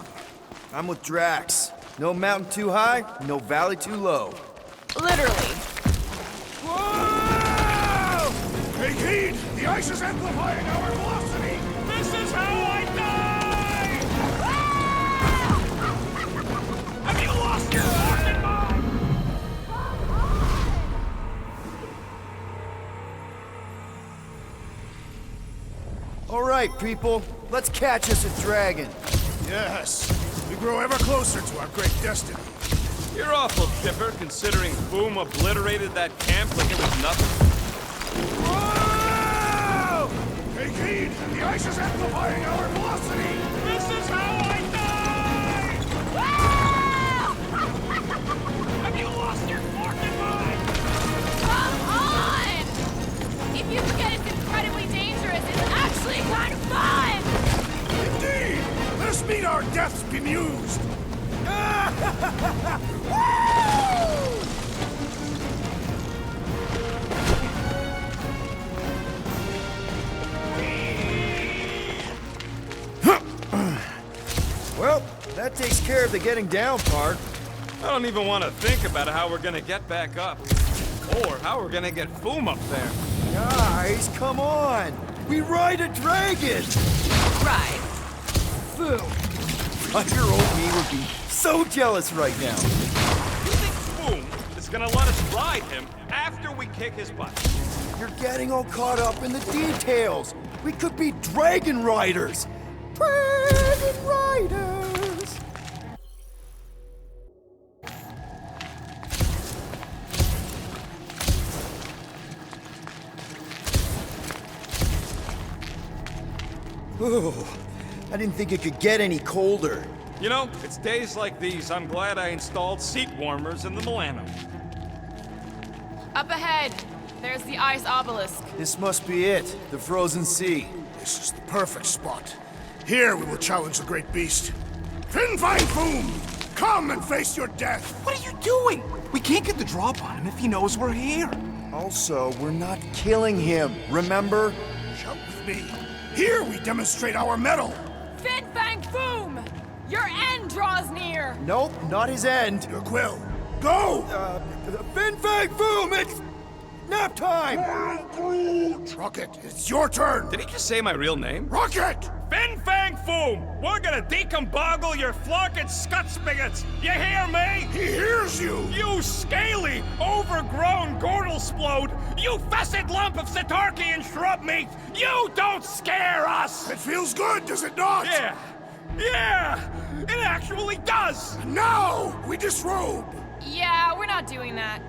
Speaker 4: I'm with Drax. No mountain too high, no valley too low.
Speaker 3: Literally.
Speaker 2: Whoa! Take heed! The ice is amplifying our velocity!
Speaker 1: This is how I die! Have you lost your fucking mind?
Speaker 4: All right, people, let's catch us a dragon.
Speaker 2: Yes, we grow ever closer to our great destiny.
Speaker 1: You're awful chipper, considering Foom obliterated that camp like it was nothing.
Speaker 2: Whoa! Take heed! The ice is amplifying our velocity!
Speaker 1: This is how I die! Have you lost your fucking mind?
Speaker 5: Come on! If you forget it's incredibly dangerous, it's actually kind of fun!
Speaker 2: Indeed! Let us meet our deaths bemused!
Speaker 4: Well, that takes care of the getting down part.
Speaker 1: I don't even want to think about how we're gonna get back up. Or how we're gonna get Foom up there.
Speaker 4: Guys, come on! We ride a dragon!
Speaker 3: Right.
Speaker 4: Foom! 5-year-old me would be so jealous right now.
Speaker 1: You think Foom is gonna let us ride him after we kick his butt?
Speaker 4: You're getting all caught up in the details. We could be dragon riders. Dragon riders! Ooh, I didn't think it could get any colder.
Speaker 1: You know, it's days like these I'm glad I installed seat warmers in the Milano.
Speaker 5: Up ahead, there's the ice obelisk.
Speaker 4: This must be it, the frozen sea.
Speaker 2: This is the perfect spot. Here we will challenge the great beast. Fang Foom! Come and face your death!
Speaker 7: What are you doing? We can't get the drop on him if he knows we're here.
Speaker 4: Also, we're not killing him, remember?
Speaker 2: Shout with me. Here we demonstrate our mettle.
Speaker 5: Fin Fang Foom! Your end draws near!
Speaker 4: Nope, not his end.
Speaker 2: Your quill. Go!
Speaker 4: Fin Fang Foom, it's nap time!
Speaker 2: Rocket, it's your turn!
Speaker 1: Did he just say my real name?
Speaker 2: Rocket!
Speaker 1: Fin Fang Foom! We're gonna decomboggle your flunking scut spigots! You hear me?
Speaker 2: He hears you!
Speaker 1: You scaly, overgrown gordle-splode! You fessed lump of Satarkian shrub meat! You don't scare us!
Speaker 2: It feels good, does it not?
Speaker 1: Yeah! Yeah! It actually does!
Speaker 2: Now, we disrobe!
Speaker 5: Yeah, we're not doing that.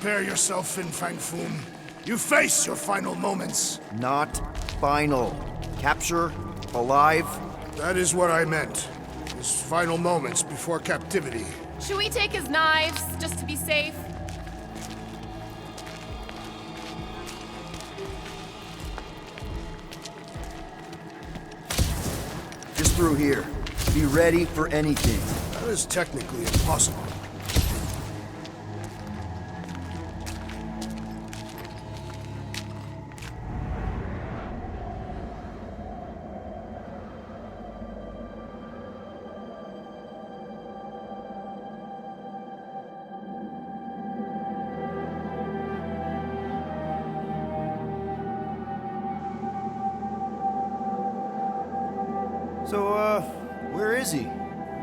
Speaker 2: Prepare yourself, Fin Fang Foom. You face your final moments.
Speaker 4: Not final. Capture, alive.
Speaker 2: That is what I meant. His final moments before captivity.
Speaker 5: Should we take his knives, just to be safe?
Speaker 4: Just through here. Be ready for anything.
Speaker 2: That is technically impossible.
Speaker 4: So, where is he?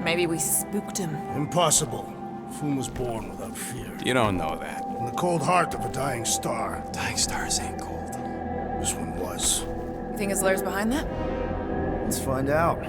Speaker 3: Maybe we spooked him.
Speaker 2: Impossible. Foom was born without fear.
Speaker 1: You don't know that.
Speaker 2: In the cold heart of a dying star.
Speaker 7: Dying stars ain't cold.
Speaker 2: This one was.
Speaker 3: You think his lair's behind that?
Speaker 4: Let's find out.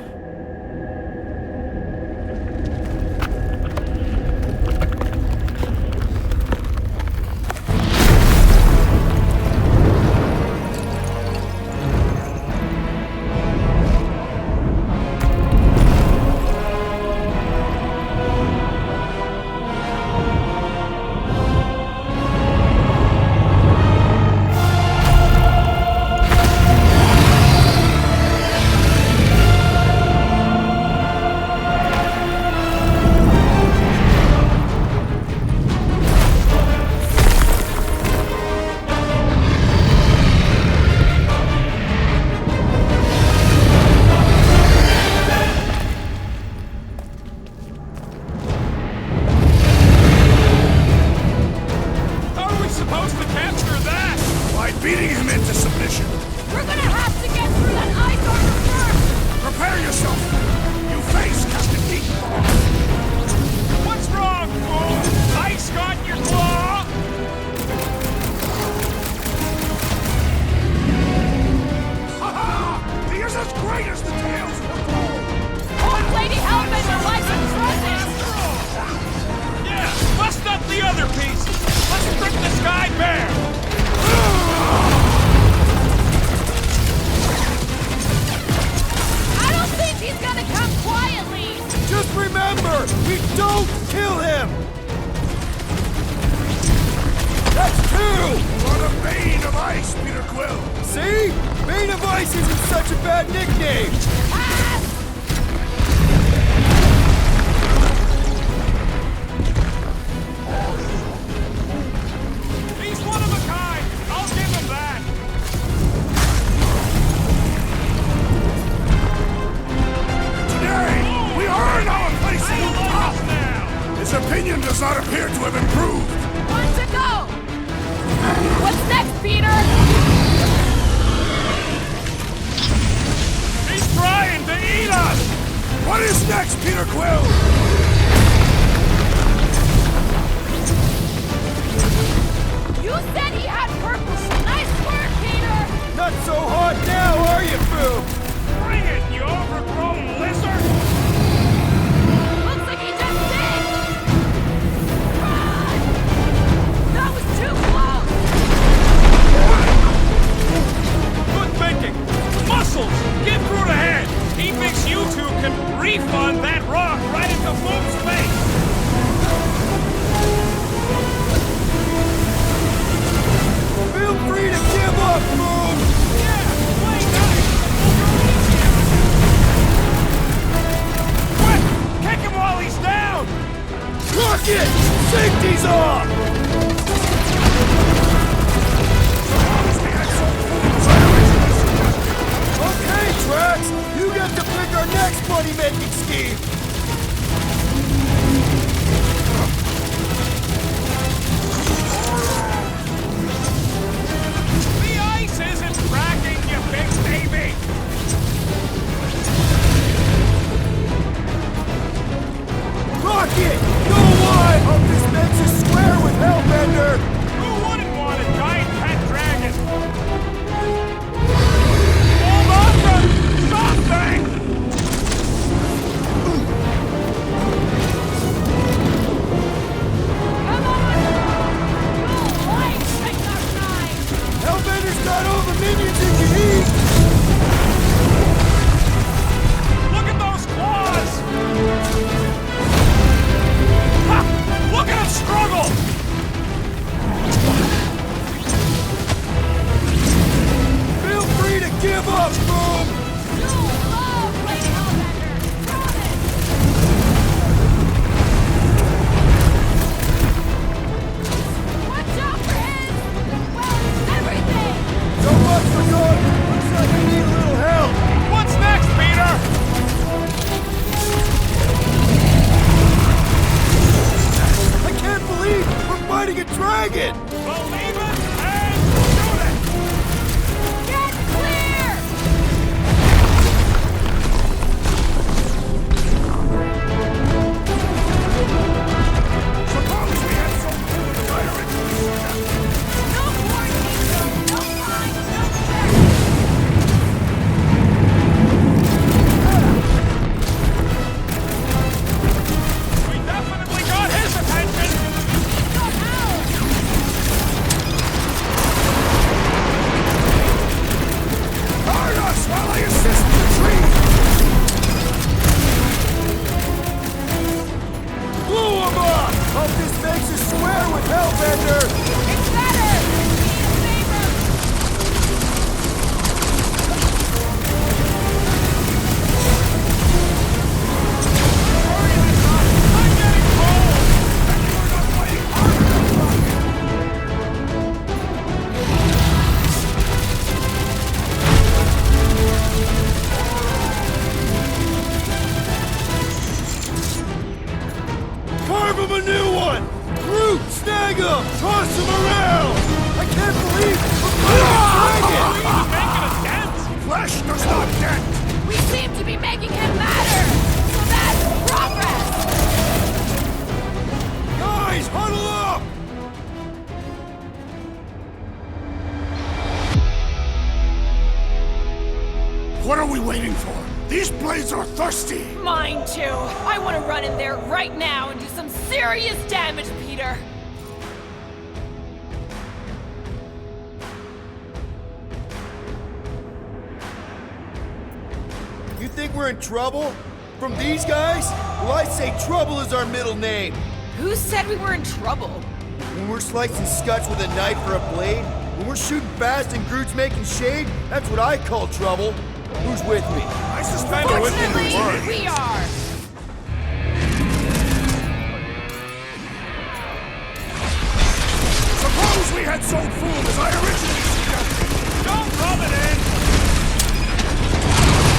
Speaker 2: Beating him into submission.
Speaker 5: We're gonna have to get through that ice armor first!
Speaker 2: Prepare yourself. You face Captain Deaconball.
Speaker 1: What's wrong, fool? Ice got your claw?
Speaker 2: Ha-ha! He is as great as the tales foretold.
Speaker 5: Old Lady Hellbender likes some trusses!
Speaker 1: Yeah, bust up the other pieces. Let's strip this guy bare.
Speaker 5: I don't think he's gonna come quietly!
Speaker 4: Just remember, we don't kill him! That's two!
Speaker 2: For the Bane of Ice, Peter Quill.
Speaker 4: See? Bane of Ice isn't such a bad nickname!
Speaker 1: He's one of a kind. I'll give him that.
Speaker 2: Today, we earn our place in the top.
Speaker 1: Now.
Speaker 2: His opinion does not appear to have improved.
Speaker 5: One to go! What's next, Peter?
Speaker 1: He's trying to eat us.
Speaker 2: What is next, Peter Quill?
Speaker 5: You said he had purpose! Nice work, Peter!
Speaker 4: Not so hot now, are you, Foom?
Speaker 1: Bring it, you overgrown lizard.
Speaker 5: Looks like he just did! Run! That was too close!
Speaker 1: Good thinking. Muscles, get through the head. He thinks you two can refund that rock right into Foom's face.
Speaker 4: Feel free to give up, Foom!
Speaker 1: Yeah, play nice. Quick, kick him while he's down.
Speaker 4: Look it! Safety's off! Okay, Drax! You get to pick our next money-making scheme!
Speaker 2: push does not get!
Speaker 5: We seem to be making him matter! So that's progress!
Speaker 2: Guys, huddle up! What are we waiting for? These blades are thirsty!
Speaker 5: Mine too! I want to run in there right now and do some serious damage, Peter!
Speaker 4: You think we're in trouble? From these guys? Well, I say trouble is our middle name.
Speaker 5: Who said we were in trouble?
Speaker 4: When we're slicing scuts with a knife or a blade, when we're shooting fast and Groot's making shade, that's what I call trouble. Who's with me?
Speaker 2: I suspect
Speaker 5: Fortunately, we are!
Speaker 2: Suppose we had sold Foom as I originally suggested!
Speaker 1: Don't rub it in!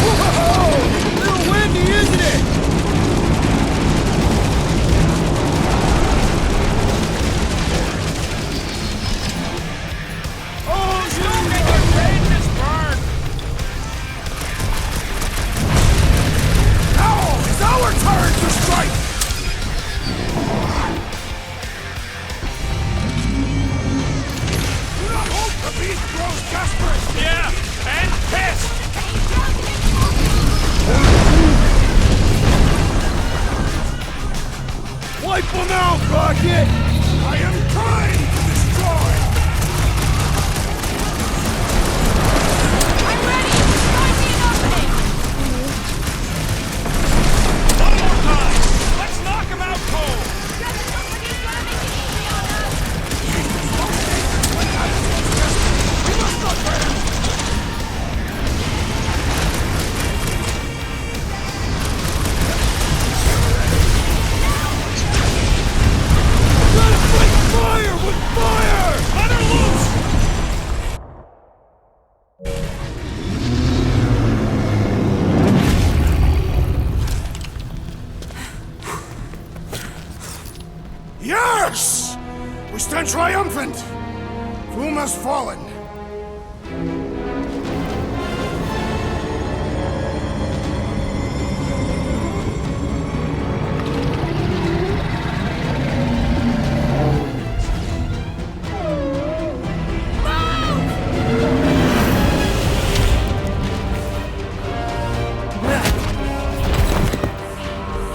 Speaker 4: Whoa! A little windy, isn't it?
Speaker 1: Oh, don't make your pages burn!
Speaker 2: Now it's our turn to strike! Do not hope the beast grows desperate!
Speaker 1: Yeah, and pissed!
Speaker 4: Wipe them out, Rocket!
Speaker 2: I am trying to destroy!
Speaker 5: I'm ready! Find me an opening!
Speaker 1: One more time! Let's knock him out cold!
Speaker 5: Doesn't look like he's gonna make it easy on us!
Speaker 2: We must not fail!
Speaker 4: Gotta fight fire with fire!
Speaker 1: Let her loose!
Speaker 2: Yes! We stand triumphant! Foom has fallen.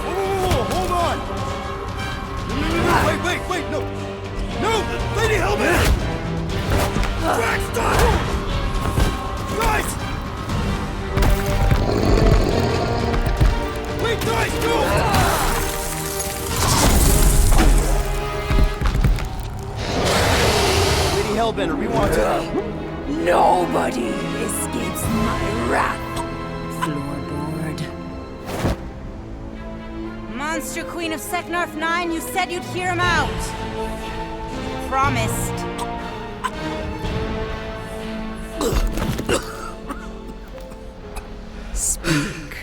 Speaker 4: Whoa, hold on! Wait, no! No! Lady Helmet! Braxton! Guys! Wait, guys, no! Lady Hellbender, we want to...
Speaker 5: Nobody escapes my wrath!
Speaker 6: Floorboard. Monster Queen of Seknarf 9, you said you'd hear him out. Promised.
Speaker 8: Speak.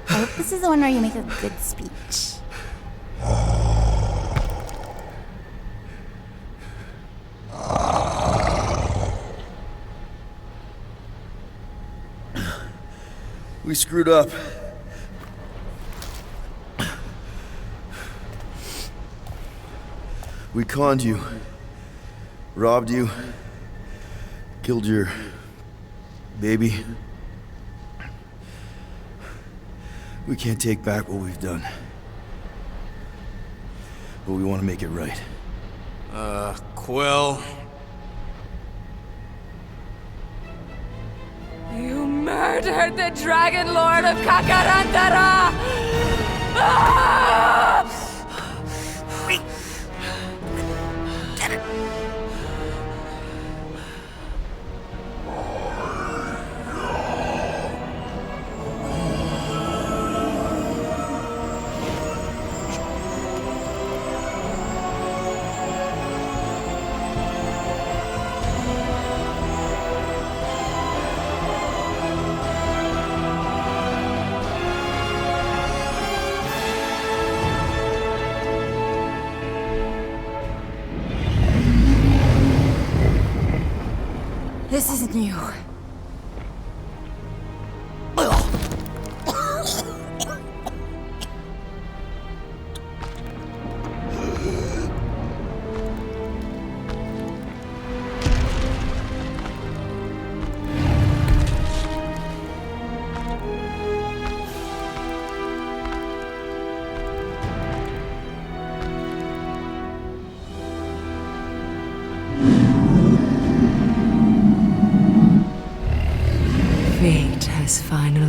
Speaker 8: I hope this is the one where you make a good speech.
Speaker 4: We screwed up. We conned you, robbed you, killed your baby. We can't take back what we've done. But we want to make it right.
Speaker 1: Quill.
Speaker 5: You murdered the Dragon Lord of Kakarantara! Ah!
Speaker 8: This isn't you.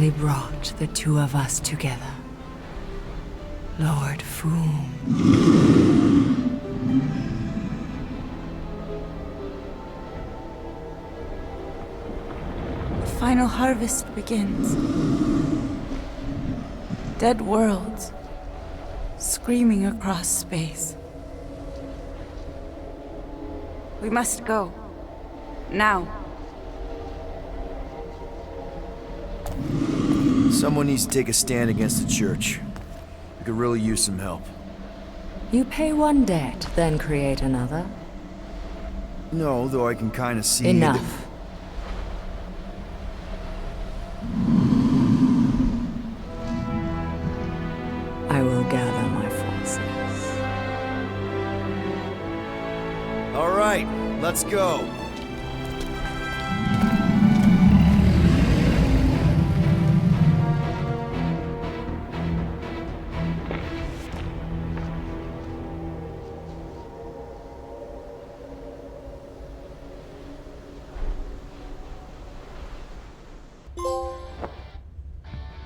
Speaker 9: finally brought the two of us together. Lord Foom. The final harvest begins. Dead worlds, screaming across space. We must go. Now.
Speaker 4: Someone needs to take a stand against the church. We could really use some help.
Speaker 6: You pay one debt, then create another.
Speaker 4: No, though I can kind of see...
Speaker 6: Enough. I will gather my forces.
Speaker 4: All right, let's go.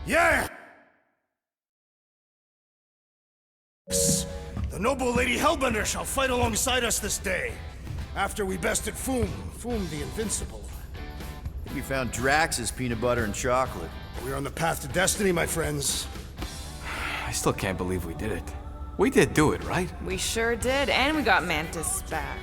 Speaker 2: Yeah! The noble Lady Hellbender shall fight alongside us this day. After we bested Foom the Invincible.
Speaker 4: We found Drax's peanut butter and chocolate.
Speaker 2: We're on the path to destiny, my friends.
Speaker 1: I still can't believe we did it. We did do it, right?
Speaker 3: We sure did, and we got Mantis back.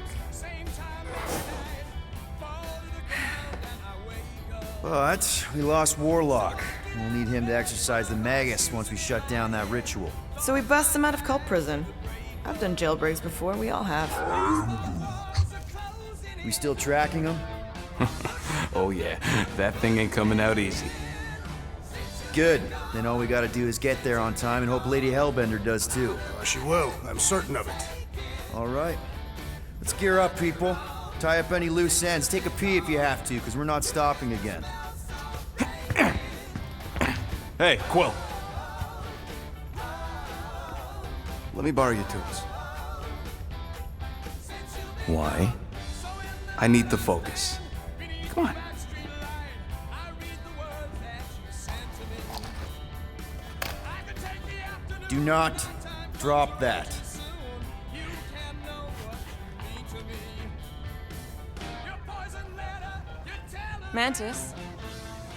Speaker 4: But we lost Warlock. We'll need him to exercise the Magus once we shut down that ritual.
Speaker 3: So we bust him out of cult prison. I've done jailbreaks before, we all have.
Speaker 4: We still tracking him?
Speaker 1: Oh yeah, that thing ain't coming out easy.
Speaker 4: Good. Then all we gotta do is get there on time and hope Lady Hellbender does too.
Speaker 2: She will, I'm certain of it.
Speaker 4: All right. Let's gear up, people. Tie up any loose ends. Take a pee if you have to, because we're not stopping again.
Speaker 1: Hey, Quill. Let me borrow your tools.
Speaker 7: Why?
Speaker 1: I need to focus. Come on.
Speaker 4: Do not drop that.
Speaker 3: Mantis?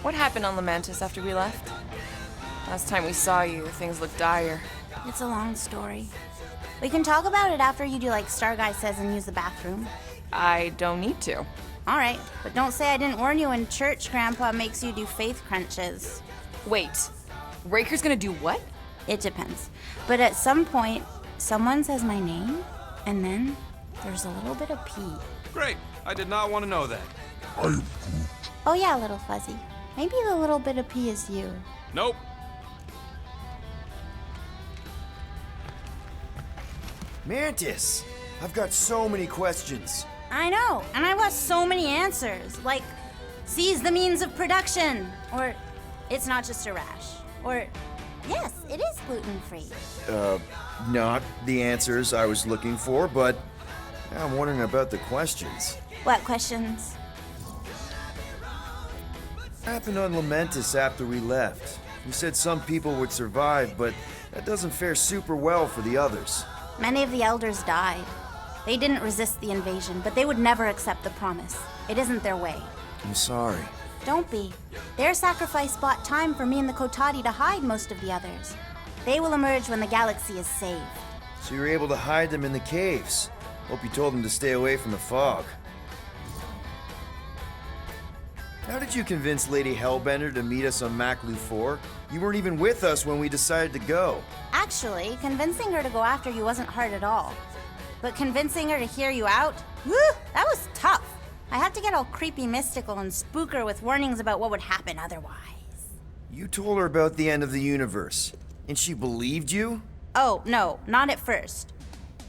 Speaker 3: What happened on Lamentis after we left? Last time we saw you, things looked dire.
Speaker 8: It's a long story. We can talk about it after you do like Star Guy says and use the bathroom.
Speaker 3: I don't need to.
Speaker 8: All right, but don't say I didn't warn you in church Grandpa makes you do faith crunches.
Speaker 3: Wait, Raker's gonna do what?
Speaker 8: It depends. But at some point, someone says my name, and then there's a little bit of pee.
Speaker 1: Great. I did not want to know that.
Speaker 8: Oh yeah, little fuzzy. Maybe the little bit of pee is you.
Speaker 1: Nope.
Speaker 4: Mantis! I've got so many questions.
Speaker 8: I know, and I want so many answers. Like, seize the means of production. Or, it's not just a rash. Or, yes, it is gluten-free.
Speaker 4: Not the answers I was looking for, but I'm wondering about the questions.
Speaker 8: What questions?
Speaker 4: What happened on Lamentis after we left? You said some people would survive, but that doesn't fare super well for the others.
Speaker 8: Many of the elders died. They didn't resist the invasion, but they would never accept the promise. It isn't their way.
Speaker 4: I'm sorry.
Speaker 8: Don't be. Their sacrifice bought time for me and the Kotati to hide most of the others. They will emerge when the galaxy is saved.
Speaker 4: So you were able to hide them in the caves. Hope you told them to stay away from the fog. How did you convince Lady Hellbender to meet us on Maklu 4? You weren't even with us when we decided to go.
Speaker 8: Actually, convincing her to go after you wasn't hard at all. But convincing her to hear you out? Woo! That was tough. I had to get all creepy mystical and spook her with warnings about what would happen otherwise.
Speaker 4: You told her about the end of the universe, and she believed you?
Speaker 8: Oh, no, not at first.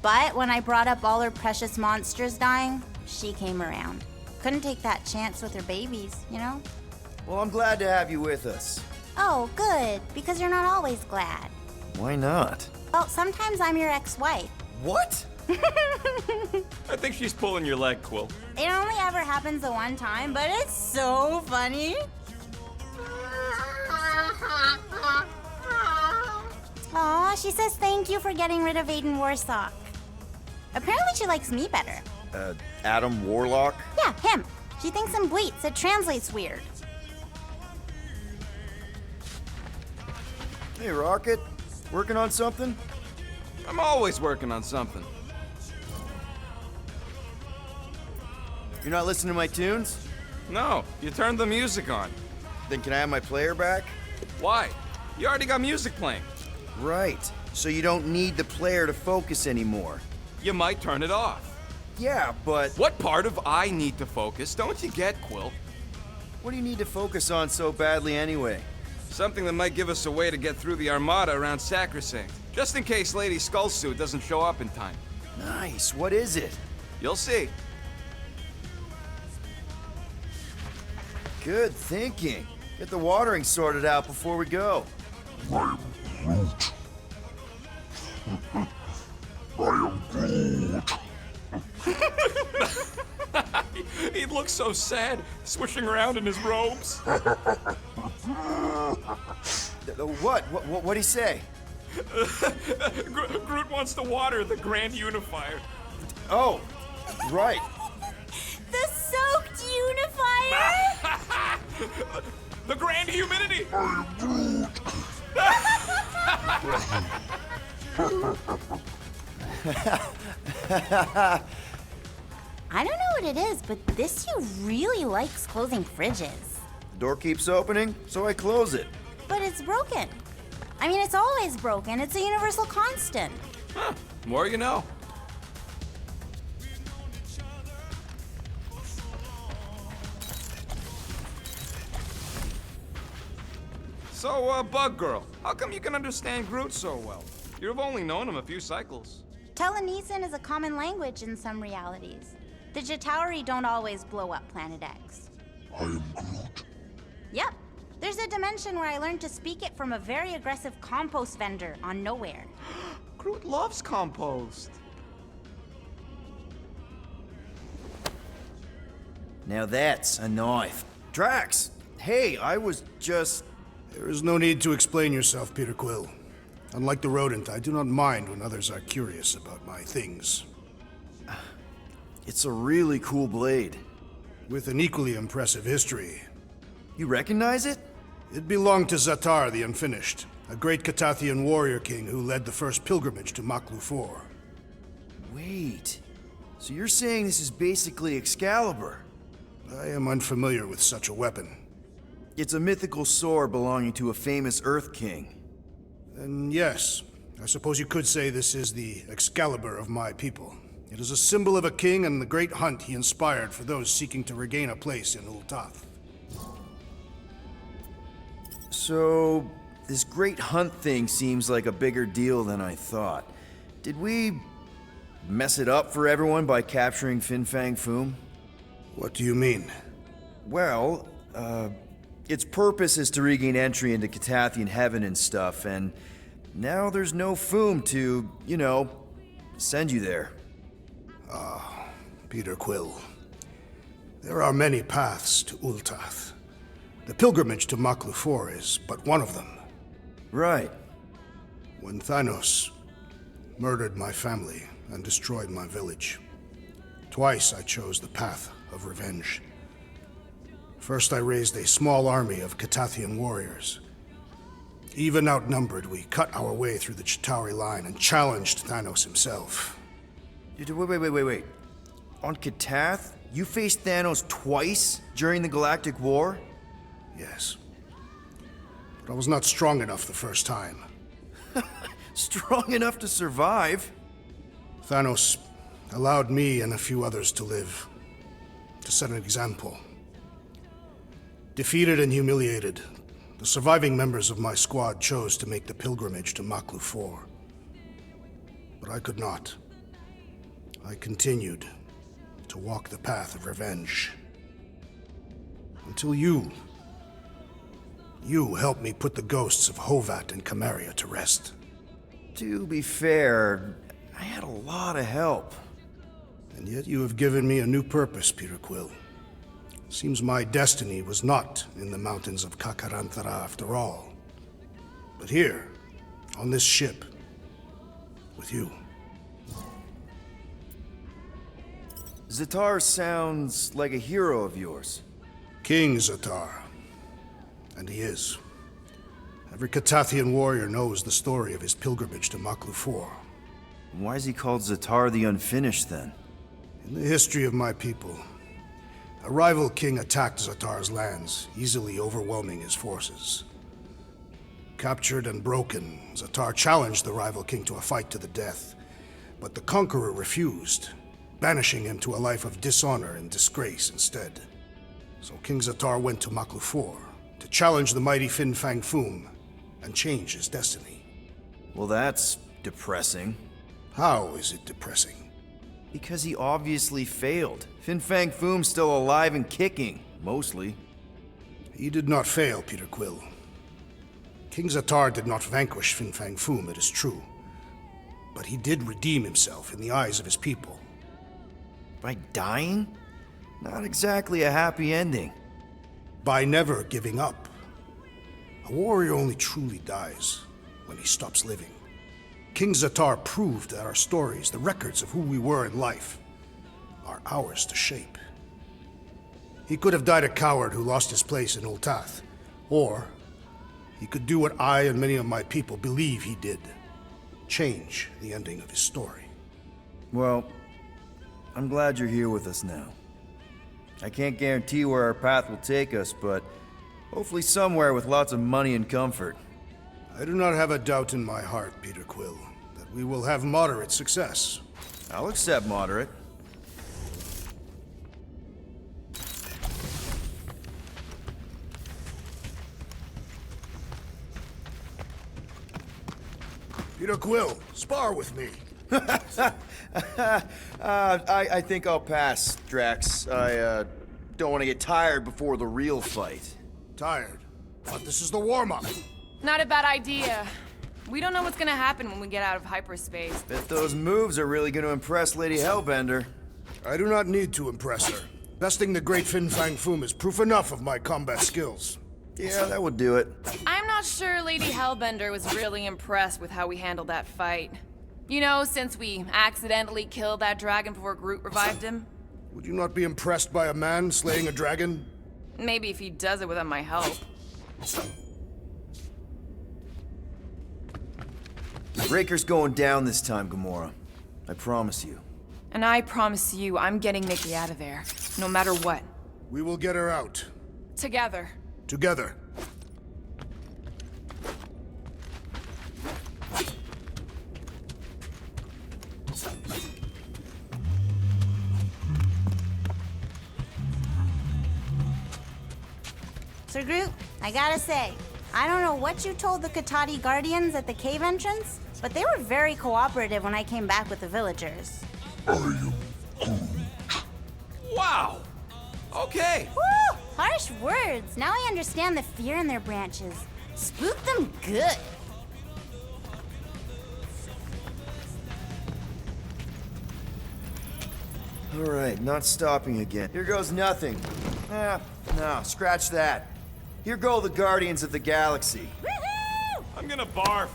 Speaker 8: But when I brought up all her precious monsters dying, she came around. Couldn't take that chance with her babies, you know?
Speaker 4: Well, I'm glad to have you with us.
Speaker 8: Oh, good, because you're not always glad.
Speaker 4: Why not?
Speaker 8: Well, sometimes I'm your ex-wife.
Speaker 4: What?
Speaker 1: I think she's pulling your leg, Quill.
Speaker 8: It only ever happens the one time, but it's so funny. Aw, she says thank you for getting rid of Aiden Warsock. Apparently she likes me better.
Speaker 4: Adam Warlock?
Speaker 8: Yeah, him. She thinks I'm bleats. It translates weird.
Speaker 4: Hey, Rocket. Working on something?
Speaker 1: I'm always working on something.
Speaker 4: You're not listening to my tunes?
Speaker 1: No, you turned the music on.
Speaker 4: Then can I have my player back?
Speaker 1: Why? You already got music playing.
Speaker 4: Right. So you don't need the player to focus anymore.
Speaker 1: You might turn it off.
Speaker 4: Yeah, but
Speaker 1: What part of I need to focus don't you get, Quill?
Speaker 4: what do you need to focus on so badly anyway?
Speaker 1: Something that might give us a way to get through the Armada around Sacrosanct. Just in case Lady Skullsuit doesn't show up in time.
Speaker 4: Nice. What is it?
Speaker 1: You'll see.
Speaker 4: Good thinking. Get the watering sorted out before we go.
Speaker 1: He looks so sad, swishing around in his robes.
Speaker 4: What'd he say?
Speaker 1: Groot wants to water the Grand Unifier.
Speaker 4: Oh, right.
Speaker 8: The soaked unifier?
Speaker 1: The Grand Humidity!
Speaker 8: I don't know what it is, but this you really likes closing fridges.
Speaker 4: The door keeps opening, so I close it.
Speaker 8: But it's broken. I mean, it's always broken. It's a universal constant.
Speaker 1: Huh, more you know. So, Bug Girl, how come you can understand Groot so well? You've only known him a few cycles.
Speaker 8: Telenesin is a common language in some realities. The Chitauri don't always blow up Planet X.
Speaker 10: I am Groot.
Speaker 8: Yep. There's a dimension where I learned to speak it from a very aggressive compost vendor on Nowhere.
Speaker 1: Groot loves compost.
Speaker 4: Now that's a knife. Drax, hey, I was just...
Speaker 2: There is no need to explain yourself, Peter Quill. Unlike the rodent, I do not mind when others are curious about my things.
Speaker 4: It's a really cool blade.
Speaker 2: With an equally impressive history.
Speaker 4: You recognize it?
Speaker 2: It belonged to Zatar the Unfinished, a great Catathian warrior king who led the first pilgrimage to Maklu 4.
Speaker 4: Wait, so you're saying this is basically Excalibur?
Speaker 2: I am unfamiliar with such a weapon.
Speaker 4: It's a mythical sword belonging to a famous Earth King.
Speaker 2: Then yes, I suppose you could say this is the Excalibur of my people. It is a symbol of a king and the great hunt he inspired for those seeking to regain a place in Ultath.
Speaker 4: So, this great hunt thing seems like a bigger deal than I thought. Did we mess it up for everyone by capturing Fang Foom?
Speaker 2: What do you mean?
Speaker 4: Well, its purpose is to regain entry into Catathian heaven and stuff, and now there's no Foom to, you know, send you there.
Speaker 2: Peter Quill. There are many paths to Ultath. The pilgrimage to Maklu 4 is but one of them.
Speaker 4: Right.
Speaker 2: When Thanos murdered my family and destroyed my village, twice I chose the path of revenge. First, I raised a small army of Catathian warriors. Even outnumbered, we cut our way through the Chitauri line and challenged Thanos himself.
Speaker 4: Wait. On Catath, you faced Thanos twice during the Galactic War?
Speaker 2: Yes. But I was not strong enough the first time.
Speaker 4: Strong enough to survive?
Speaker 2: Thanos allowed me and a few others to live, to set an example. Defeated and humiliated, the surviving members of my squad chose to make the pilgrimage to Maklu 4. But I could not. I continued to walk the path of revenge. Until you helped me put the ghosts of Hovat and Camaria to rest.
Speaker 4: To be fair, I had a lot of help.
Speaker 2: And yet you have given me a new purpose, Peter Quill. Seems my destiny was not in the mountains of Kakarantara after all. But here, on this ship, with you.
Speaker 4: Zatar sounds like a hero of yours.
Speaker 2: King Zatar. And he is. Every Katathian warrior knows the story of his pilgrimage to Maklu-4.
Speaker 4: Why is he called Zatar the Unfinished, then?
Speaker 2: In the history of my people, a rival king attacked Zatar's lands, easily overwhelming his forces. Captured and broken, Zatar challenged the rival king to a fight to the death, but the conqueror refused, banishing him to a life of dishonor and disgrace instead. So King Zatar went to Maklu-4 to challenge the mighty Fang Foom and change his destiny.
Speaker 4: Well, that's depressing.
Speaker 2: How is it depressing?
Speaker 4: Because he obviously failed. Fang Foom's still alive and kicking, mostly.
Speaker 2: He did not fail, Peter Quill. King Zatar did not vanquish Fang Foom, it is true. But he did redeem himself in the eyes of his people.
Speaker 4: By dying? Not exactly a happy ending.
Speaker 2: By never giving up. A warrior only truly dies when he stops living. King Zatar proved that our stories, the records of who we were in life, are ours to shape. He could have died a coward who lost his place in Ultath, or he could do what I and many of my people believe he did. Change the ending of his story.
Speaker 4: Well, I'm glad you're here with us now. I can't guarantee where our path will take us, but hopefully somewhere with lots of money and comfort.
Speaker 2: I do not have a doubt in my heart, Peter Quill, that we will have moderate success.
Speaker 4: I'll accept moderate.
Speaker 2: Peter Quill, spar with me.
Speaker 4: I think I'll pass, Drax. I don't want to get tired before the real fight.
Speaker 2: Tired, but this is the warm-up.
Speaker 3: Not a bad idea. We don't know what's gonna happen when we get out of hyperspace.
Speaker 4: Bet those moves are really going to impress Lady Hellbender.
Speaker 2: I do not need to impress her. Besting the great Fang Foom is proof enough of my combat skills.
Speaker 4: Yeah, that would do it.
Speaker 3: I'm not sure Lady Hellbender was really impressed with how we handled that fight. You know, since we accidentally killed that dragon before Groot revived him.
Speaker 2: Would you not be impressed by a man slaying a dragon?
Speaker 3: Maybe if he does it without my help.
Speaker 4: Breaker's going down this time, Gamora. I promise you.
Speaker 3: And I promise you, I'm getting Nikki out of there, no matter what.
Speaker 2: We will get her out.
Speaker 3: Together.
Speaker 2: Together.
Speaker 8: Sir Groot, I gotta say, I don't know what you told the Katati Guardians at the cave entrance, but they were very cooperative when I came back with the villagers.
Speaker 1: Wow! Okay.
Speaker 8: Woo! Harsh words. Now I understand the fear in their branches. Spook them good.
Speaker 4: All right, not stopping again. Here goes nothing. No, scratch that. Here go the Guardians of the Galaxy.
Speaker 8: Woohoo!
Speaker 1: I'm gonna barf.